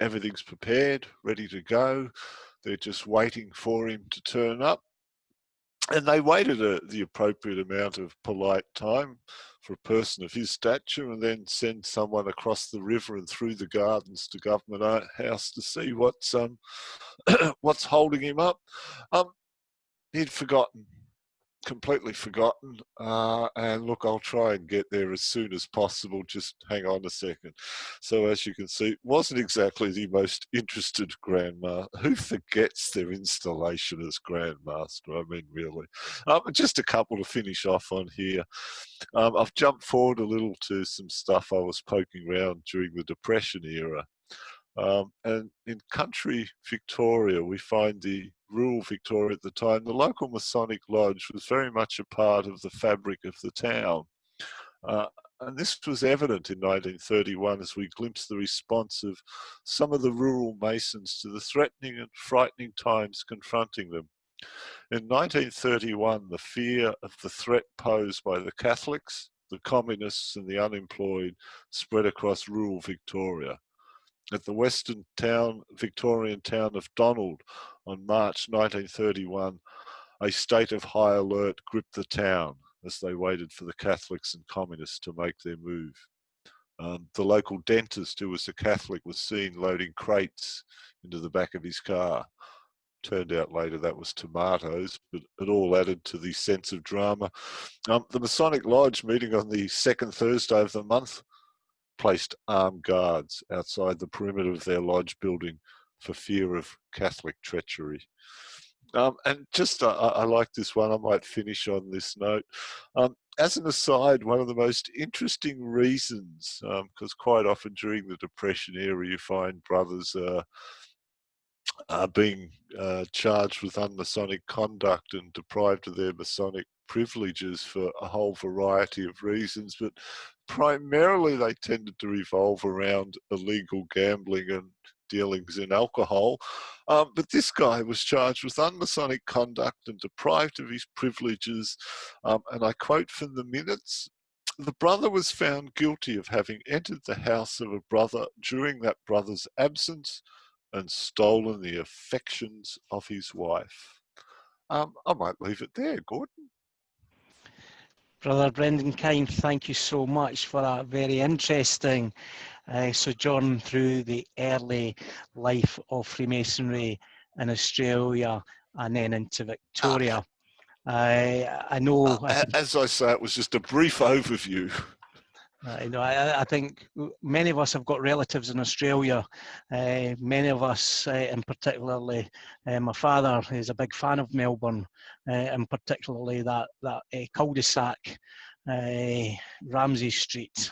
Everything's prepared, ready to go. They're just waiting for him to turn up. And they waited the appropriate amount of polite time for a person of his stature, and then send someone across the river and through the gardens to Government House to see what's holding him up. he'd forgotten, completely forgotten. And look, I'll try and get there as soon as possible. Just hang on a second. So as you can see, it wasn't exactly the most interested grandmaster. Who forgets their installation as grandmaster? I mean, really. Just a couple to finish off on here. I've jumped forward a little to some stuff I was poking around during the Depression era. And in country Victoria, we find the rural Victoria at the time, the local Masonic Lodge was very much a part of the fabric of the town. And this was evident in 1931 as we glimpsed the response of some of the rural Masons to the threatening and frightening times confronting them. In 1931, the fear of the threat posed by the Catholics, the communists and the unemployed spread across rural Victoria. At the western Victorian town of Donald on March 1931, a state of high alert gripped the town as they waited for the Catholics and communists to make their move. The local dentist, who was a Catholic, was seen loading crates into the back of his car. Turned out later that was tomatoes, but it all added to the sense of drama. The Masonic Lodge, meeting on the second Thursday of the month, placed armed guards outside the perimeter of their lodge building for fear of Catholic treachery. And just, I like this one, I might finish on this note. As an aside, one of the most interesting reasons, because quite often during the Depression era, you find brothers being charged with unmasonic conduct and deprived of their Masonic privileges for a whole variety of reasons, but primarily they tended to revolve around illegal gambling and dealings in alcohol. But this guy was charged with unmasonic conduct and deprived of his privileges. And I quote from the minutes, "The brother was found guilty of having entered the house of a brother during that brother's absence and stolen the affections of his wife." I might leave it there, Gordon. Brother Brendan Kyne, thank you so much for a very interesting sojourn through the early life of Freemasonry in Australia and then into Victoria. I know. As I say, it was just a brief overview. I think many of us have got relatives in Australia. Many of us, and particularly my father, is a big fan of Melbourne, and particularly that cul-de-sac, Ramsay Street.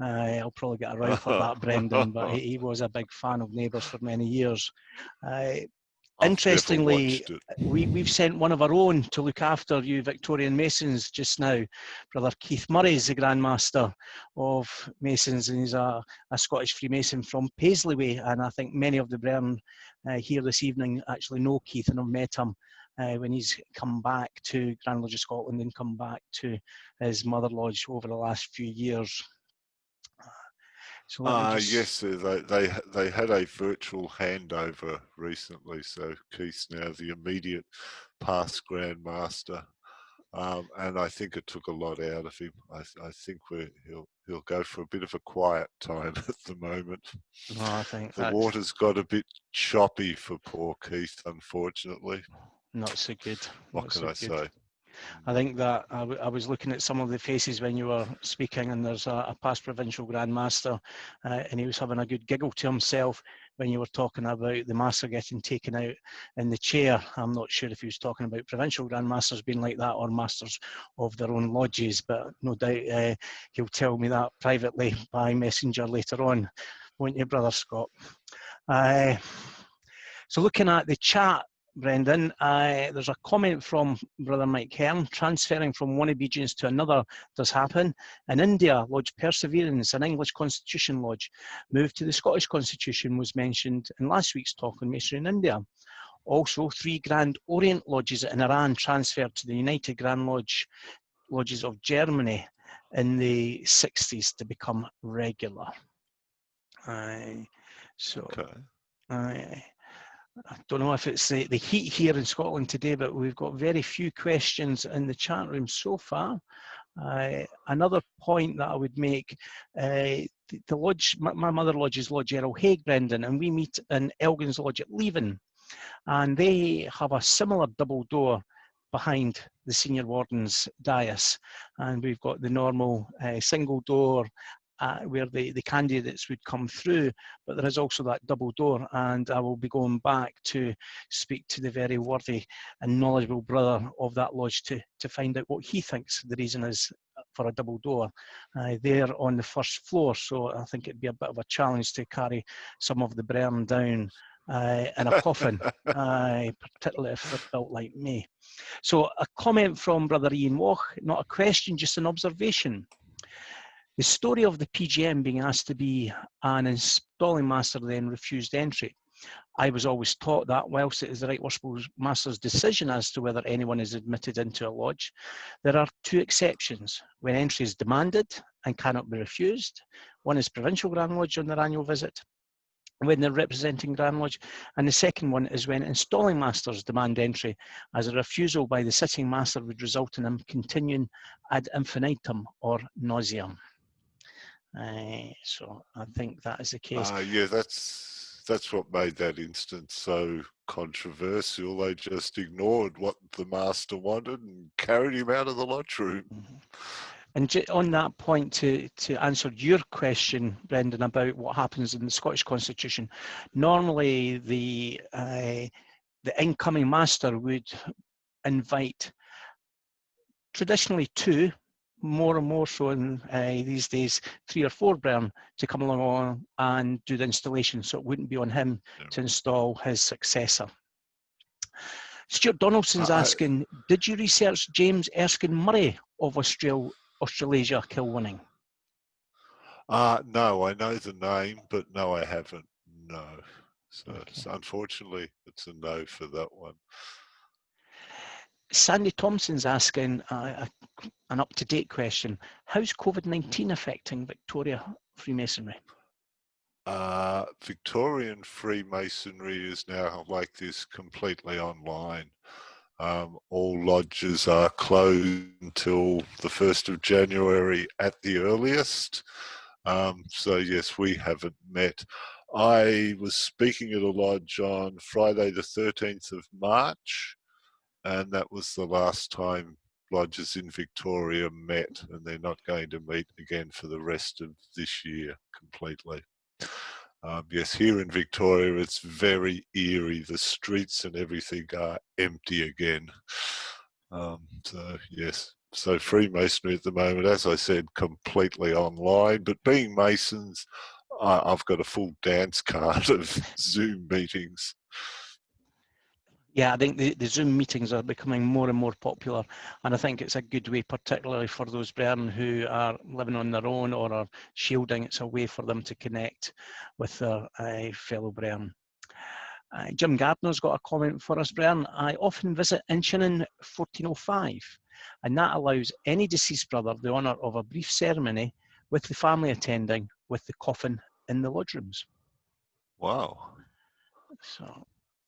I'll probably get a row for that, Brendan, but he was a big fan of Neighbours for many years. Interestingly, we've sent one of our own to look after you Victorian Masons just now. Brother Keith Murray is the Grand Master of Masons, and he's a Scottish Freemason from Paisley Way, and I think many of the brethren here this evening actually know Keith and have met him when he's come back to Grand Lodge of Scotland and come back to his mother lodge over the last few years. So yes, they had a virtual handover recently, so Keith's now the immediate past Grand Master, and I think it took a lot out of him. I think he'll go for a bit of a quiet time at the moment. I think the water's got a bit choppy for poor Keith, unfortunately. Not so good. What can I say? I think that I was looking at some of the faces when you were speaking, and there's a past provincial Grand Master, and he was having a good giggle to himself when you were talking about the master getting taken out in the chair. I'm not sure if he was talking about provincial Grand Masters being like that or masters of their own lodges, but no doubt he'll tell me that privately by messenger later on, won't you, Brother Scott? So looking at the chat, Brendan, there's a comment from Brother Mike Hearn: transferring from one obedience to another does happen. In India, Lodge Perseverance, an English Constitution Lodge, moved to the Scottish Constitution was mentioned in last week's talk on Masonry in India. Also, 3 Grand Orient Lodges in Iran transferred to the United Grand Lodges of Germany in the 60s to become regular. I don't know if it's the heat here in Scotland today, but we've got very few questions in the chat room so far. Another point that I would make, the lodge, my mother lodge is Lodge Errol Haig, Brendan, and we meet in Elgin's Lodge at Leven, and they have a similar double door behind the senior warden's dais, and we've got the normal single door where the candidates would come through, but there is also that double door, and I will be going back to speak to the very worthy and knowledgeable brother of that lodge to find out what he thinks the reason is for a double door there on the first floor. So I think it'd be a bit of a challenge to carry some of the brethren down in a coffin, particularly if they're built like me. So a comment from Brother Ian Walsh, not a question, just an observation. The story of the PGM being asked to be an installing master then refused entry. I was always taught that whilst it is the Right Worshipful Master's decision as to whether anyone is admitted into a lodge, there are two exceptions when entry is demanded and cannot be refused. One is Provincial Grand Lodge on their annual visit, when they're representing Grand Lodge, and the second one is when installing masters demand entry, as a refusal by the sitting master would result in them continuing ad infinitum or nauseam. So I think that is the case. Yeah, that's what made that instance so controversial. They just ignored what the master wanted and carried him out of the lodge room. And on that point, to answer your question, Brendan, about what happens in the Scottish Constitution, normally the incoming master would invite traditionally two, more and more so in these days, 3 or 4 brethren to come along and do the installation, so it wouldn't be on him to install his successor. Stuart Donaldson's asking, did you research James Erskine Murray of Australasia Kilwinning? No, I know the name, but no, I haven't. No. So, Okay. unfortunately, it's a no for that one. Sandy Thompson's asking an up-to-date question. How's COVID-19 affecting Victoria Freemasonry? Victorian Freemasonry is now like this, completely online. All lodges are closed until the 1st of January at the earliest. So yes, we haven't met. I was speaking at a lodge on Friday the 13th of March, and that was the last time lodges in Victoria met, and they're not going to meet again for the rest of this year completely. Yes, here in Victoria, it's very eerie. The streets and everything are empty again. So yes, so Freemasonry at the moment, as I said, completely online. But being Masons, I've got a full dance card of Zoom meetings. Yeah, I think the Zoom meetings are becoming more and more popular, and I think it's a good way, particularly for those brethren who are living on their own or are shielding. It's a way for them to connect with their fellow brethren. Jim Gardner's got a comment for us, Brethren. I often visit Inchinnan 1405, and that allows any deceased brother the honour of a brief ceremony with the family attending with the coffin in the lodge rooms. Wow. So,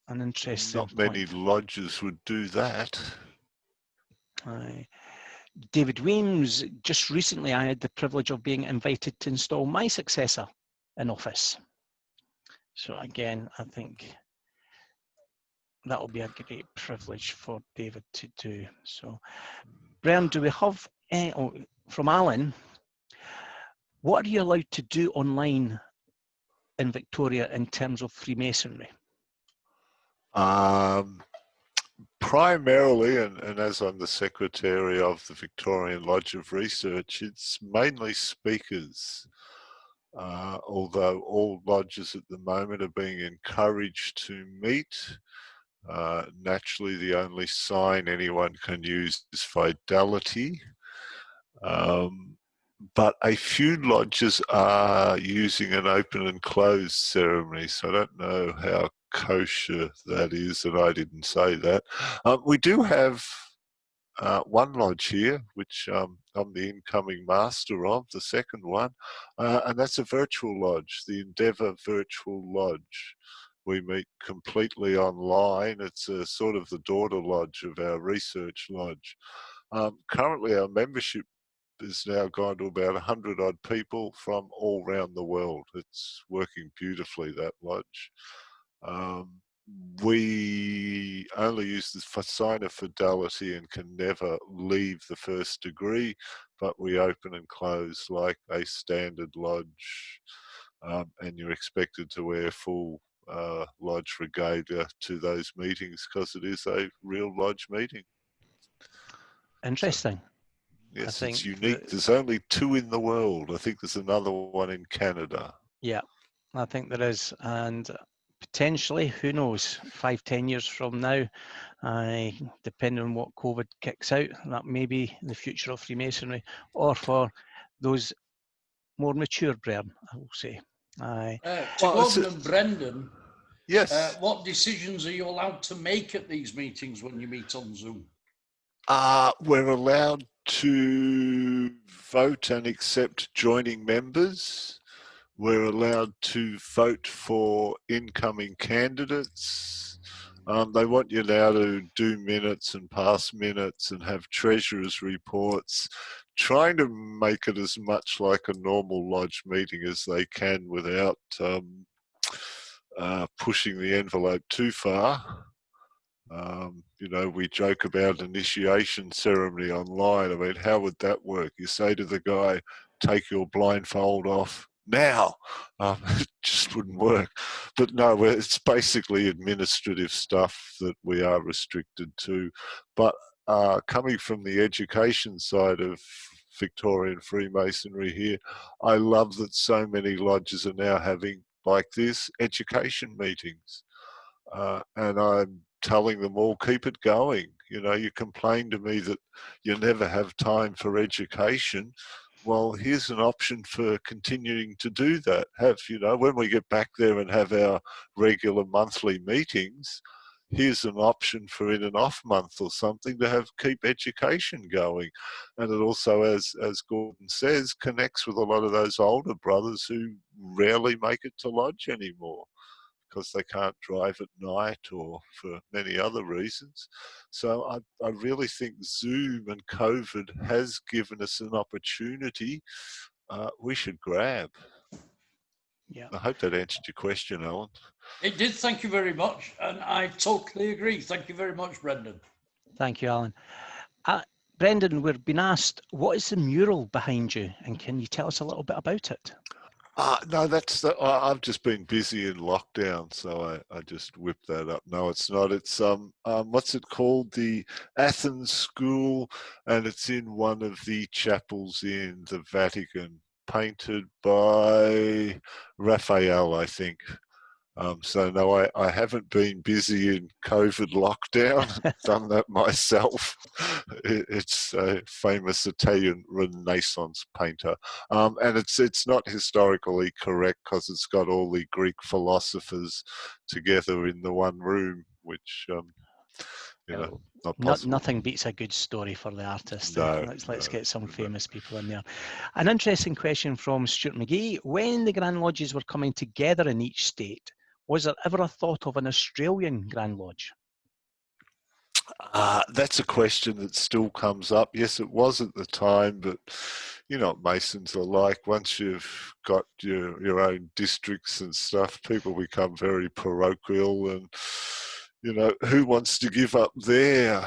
an interesting Not many lodges would do that. David Weems, just recently I had the privilege of being invited to install my successor in office. So again, I think that will be a great privilege for David to do. So, Brian, do we have, from Alan, what are you allowed to do online in Victoria in terms of Freemasonry? Primarily, and as I'm the secretary of the Victorian Lodge of Research, it's mainly speakers. Although all lodges at the moment are being encouraged to meet. Naturally, the only sign anyone can use is fidelity. But a few lodges are using an open and closed ceremony, so I don't know how kosher that is, and I didn't say that. We do have one lodge here, which I'm the incoming master of, the second one, and that's a virtual lodge, the Endeavour Virtual Lodge. We meet completely online. It's a sort of the daughter lodge of our research lodge. Currently, our membership has now gone to about 100 odd people from all around the world. It's working beautifully, that lodge. we only use the sign of fidelity and can never leave the first degree, but we open and close like a standard lodge, and you're expected to wear full lodge regalia to those meetings because it is a real lodge meeting. Interesting. So, yes, I it's think unique. There's only 2 in the world. I think there's another one in Canada. Yeah, I think there is, and potentially, who knows, 5, 10 years from now, depending on what COVID kicks out, that may be the future of Freemasonry, or for those more mature brethren, I will say. Gordon and Brendan, yes. what decisions are you allowed to make at these meetings when you meet on Zoom? We're allowed to vote and accept joining members. We're allowed to vote for incoming candidates. They want you now to do minutes and pass minutes and have treasurer's reports, trying to make it as much like a normal lodge meeting as they can without pushing the envelope too far. You know, we joke about initiation ceremony online. I mean, how would that work? You say to the guy, take your blindfold off now. It just wouldn't work. But no, it's basically administrative stuff that we are restricted to. But coming from the education side of Victorian Freemasonry here, I love that so many lodges are now having, like this, education meetings. And I'm telling them all, keep it going. You know, you complain to me that you never have time for education. Well, here's an option for continuing to do that. You know, when we get back there and have our regular monthly meetings, here's an option for in an off month or something to keep education going. And it also, as Gordon says, connects with a lot of those older brothers who rarely make it to lodge anymore, because they can't drive at night or for many other reasons. So I really think Zoom and COVID has given us an opportunity we should grab. Yeah. I hope that answered your question, Alan. It did, thank you very much. And I totally agree. Thank you very much, Brendan. Thank you, Alan. Brendan, we've been asked, what is the mural behind you? And can you tell us a little bit about it? No, I've just been busy in lockdown, so I just whipped that up. No, it's not. It's what's it called? The Athens School, and it's in one of the chapels in the Vatican, painted by Raphael, I think. So no, I haven't been busy in COVID lockdown. Done that myself. It's a famous Italian Renaissance painter, and it's not historically correct because it's got all the Greek philosophers together in the one room, which you know, not possible. Nothing beats a good story for the artist. No, let's get some famous people in there. An interesting question from Stuart McGee. When the Grand Lodges were coming together in each state, was there ever a thought of an Australian Grand Lodge? That's a question that still comes up. Yes, it was at the time, but you know what Masons are like. Once you've got your own districts and stuff, people become very parochial, and you know, who wants to give up their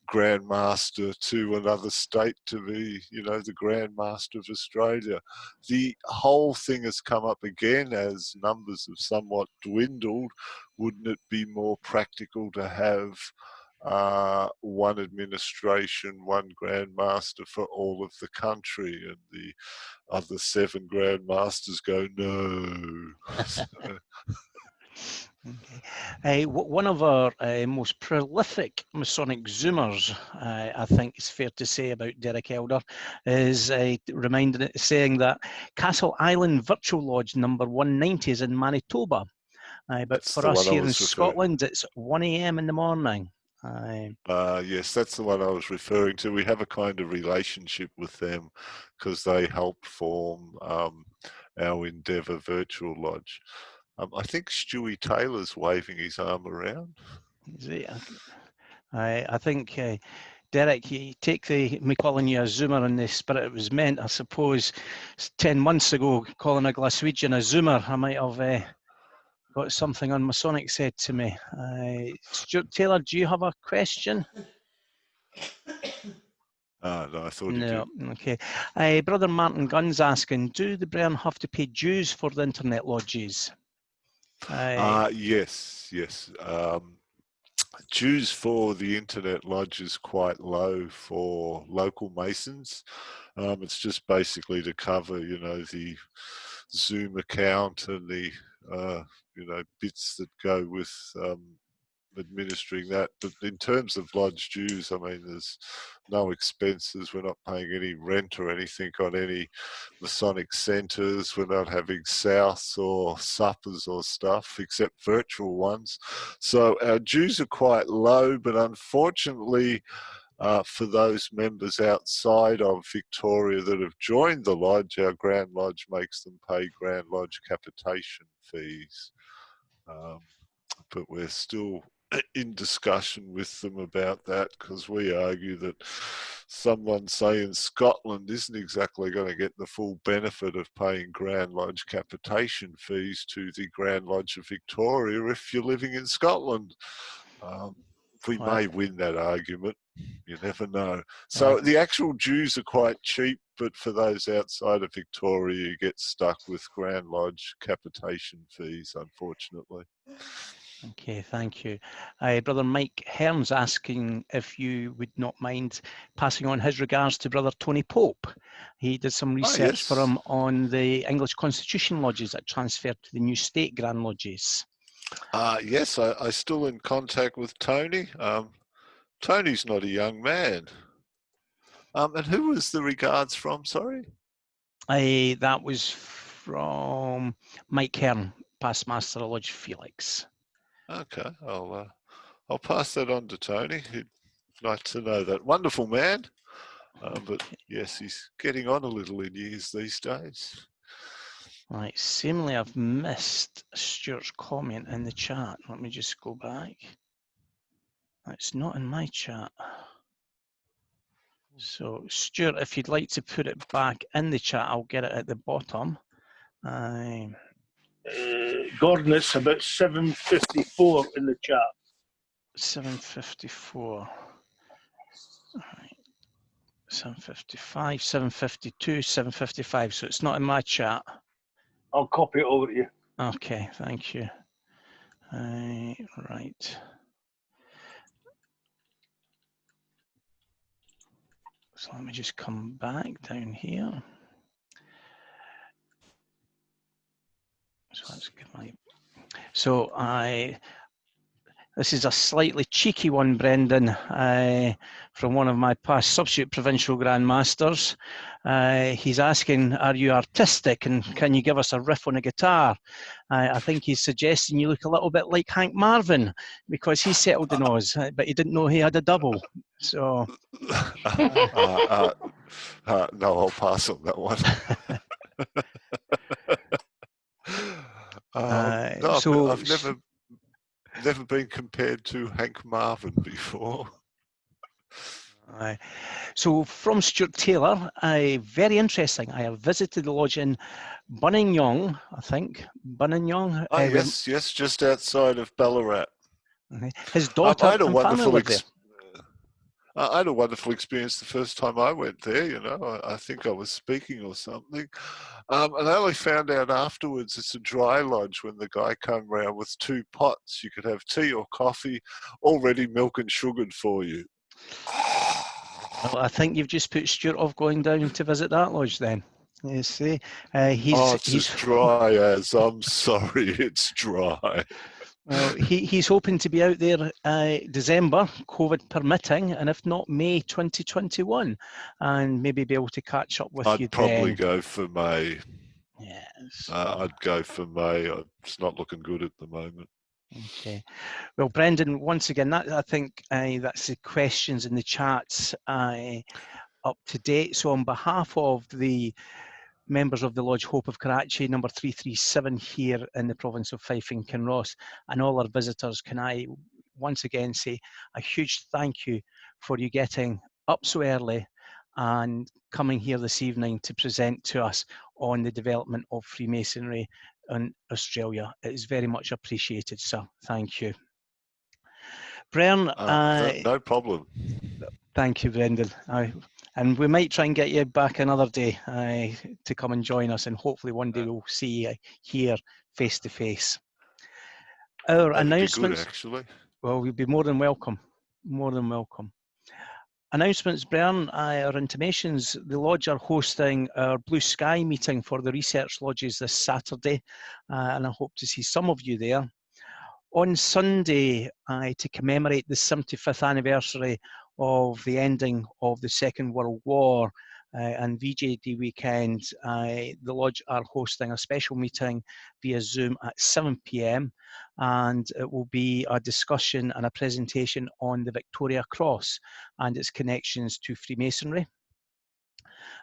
Grand Master to another state to be, you know, the Grand Master of Australia? The whole thing has come up again as numbers have somewhat dwindled. Wouldn't it be more practical to have one administration, one Grand Master for all of the country? And the other 7 Grand Masters go, no. Okay. One of our most prolific Masonic Zoomers, I think it's fair to say about Derek Elder, is saying that Castle Island Virtual Lodge number 190 is in Manitoba. But for us here in Scotland, it's 1 a.m. in the morning. Yes, that's the one I was referring to. We have a kind of relationship with them because they help form our Endeavour Virtual Lodge. I think Stewie Taylor's waving his arm around. I think, Derek, you take me calling you a Zoomer in the spirit it was meant. I suppose 10 months ago, calling a Glaswegian a Zoomer, I might have got something on Masonic said to me. Stuart Taylor, do you have a question? No, I thought he No, did. okay. Brother Martin Gunn's asking, do the Brethren have to pay dues for the internet lodges? Yes. Dues for the internet lodge is quite low for local Masons. It's just basically to cover, the Zoom account and the, bits that go with administering that. But in terms of lodge dues, I mean, there's no expenses. We're not paying any rent or anything on any Masonic centres. We're not having souths or suppers or stuff, except virtual ones. So our dues are quite low, but unfortunately, for those members outside of Victoria that have joined the lodge, our Grand Lodge makes them pay Grand Lodge capitation fees. But we're still in discussion with them about that, because we argue that someone, say in Scotland, isn't exactly going to get the full benefit of paying Grand Lodge capitation fees to the Grand Lodge of Victoria if you're living in Scotland. We may win that argument, you never know. So the actual dues are quite cheap, but for those outside of Victoria, you get stuck with Grand Lodge capitation fees, unfortunately. Okay, thank you. Brother Mike Hearn's asking if you would not mind passing on his regards to Brother Tony Pope. He did some research for him on the English Constitution lodges that transferred to the new state Grand Lodges. Yes, I'm still in contact with Tony. Tony's not a young man. And who was the regards from, sorry? That was from Mike Hearn, past Master of Lodge Felix. Okay, I'll pass that on to Tony. He'd like to know that. Wonderful man. But yes, he's getting on a little in years these days. Right, seemingly I've missed Stuart's comment in the chat. Let me just go back. It's not in my chat. So Stuart, if you'd like to put it back in the chat, I'll get it at the bottom. Gordon, it's about 7:54 in the chat. 7:54. Right. 7:55, 7:52, 7:55. So it's not in my chat. I'll copy it over to you. Okay, thank you. Right. So let me just come back down here. So let's get my. So this is a slightly cheeky one, Brendan, from one of my past substitute provincial Grand Masters. He's asking, are you artistic and can you give us a riff on a guitar? I think he's suggesting you look a little bit like Hank Marvin because he settled in Oz, but he didn't know he had a double. So, no, I'll pass on that one. No, so I've never been compared to Hank Marvin before. So from Stuart Taylor, very interesting. I have visited the lodge in Buninyong, I think. Buninyong. Yes, just outside of Ballarat. His daughter and family live there. I had a wonderful experience the first time I went there. I think I was speaking or something. And I only found out afterwards it's a dry lodge when the guy came round with 2 pots. You could have tea or coffee already milk and sugared for you. Well, I think you've just put Stuart off going down to visit that lodge then. You see, it's as dry as, I'm sorry, it's dry. Well, he's hoping to be out there December, COVID permitting, and if not, May 2021, and maybe be able to catch up with you then. I'd probably go for May. Yes. I'd go for May. It's not looking good at the moment. Okay. Well, Brendan, once again, I think that's the questions in the chats up to date. So on behalf of the members of the Lodge Hope of Karachi, number 337 here in the province of Fife and Kinross, and all our visitors, can I once again say a huge thank you for you getting up so early and coming here this evening to present to us on the development of Freemasonry in Australia. It is very much appreciated, sir. Thank you. Bren, no problem. thank you, Brendan. And we might try and get you back another day to come and join us, and hopefully one day we'll see you here face to face. Our That'd announcements. be good, actually. Well, you'll be more than welcome. More than welcome. Announcements, Bern, our intimations. The Lodge are hosting our Blue Sky meeting for the research lodges this Saturday, and I hope to see some of you there. On Sunday, to commemorate the 75th anniversary of the ending of the Second World War and VJ Day weekend, the Lodge are hosting a special meeting via Zoom at 7 p.m. and it will be a discussion and a presentation on the Victoria Cross and its connections to Freemasonry.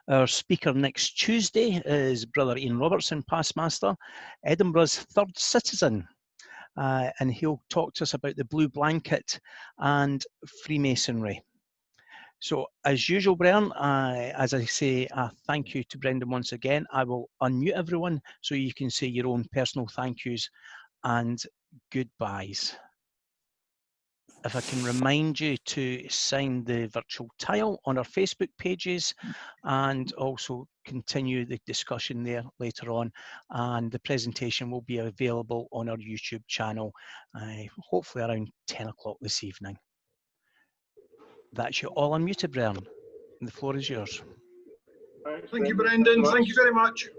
Our speaker next Tuesday is Brother Ian Robertson, past master, Edinburgh's third citizen. And he'll talk to us about the blue blanket and Freemasonry. So as usual, Bren, as I say, thank you to Brendan once again. I will unmute everyone so you can say your own personal thank yous and goodbyes. If I can remind you to sign the virtual tile on our Facebook pages and also continue the discussion there later on. And the presentation will be available on our YouTube channel, hopefully around 10 o'clock this evening. That's you all unmuted, Bren. The floor is yours. Thank you, Brendan. Thank you very much.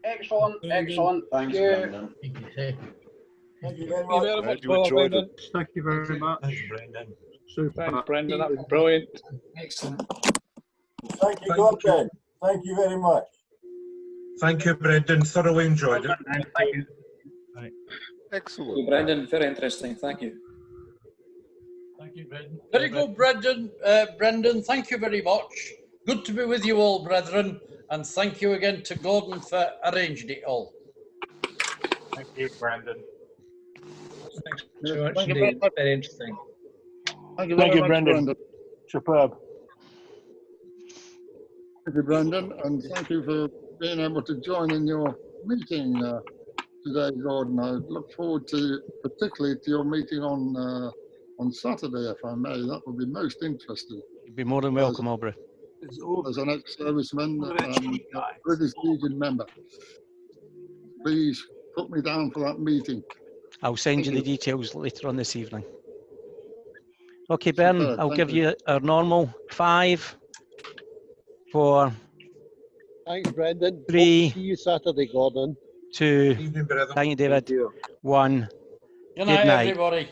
Excellent, excellent. Thank you. Thank you very much. Glad you enjoyed it. Thank you very much. Thank you, Brendan. Super. Thanks, Brendan. That was brilliant. Excellent. Thank you, Gordon. Thank you very much. Thank you, Brendan. Thoroughly enjoyed it. Thank you. Excellent. Brendan, very interesting. Thank you. Thank you, Brendan. Very good, Brendan. Brendan, thank you very much. Good to be with you all, brethren. And thank you again to Gordon for arranging it all. Thank you, Brendan. Thanks so much indeed. Very interesting. Thank you very much, Brendan. Superb. Thank you, Brendan, and thank you for being able to join in your meeting today, Gordon. I look forward to, particularly to your meeting on Saturday, if I may. That would be most interesting. You'd be more than welcome, Aubrey. As an ex-serviceman and British Legion member, please put me down for that meeting. I'll send you the details later on this evening. Okay, Ben, I'll give you our normal 5, 4. Thanks, Brendan. 3. See you Saturday, Gordon. 2. Thank you, David. 1. Good night, everybody.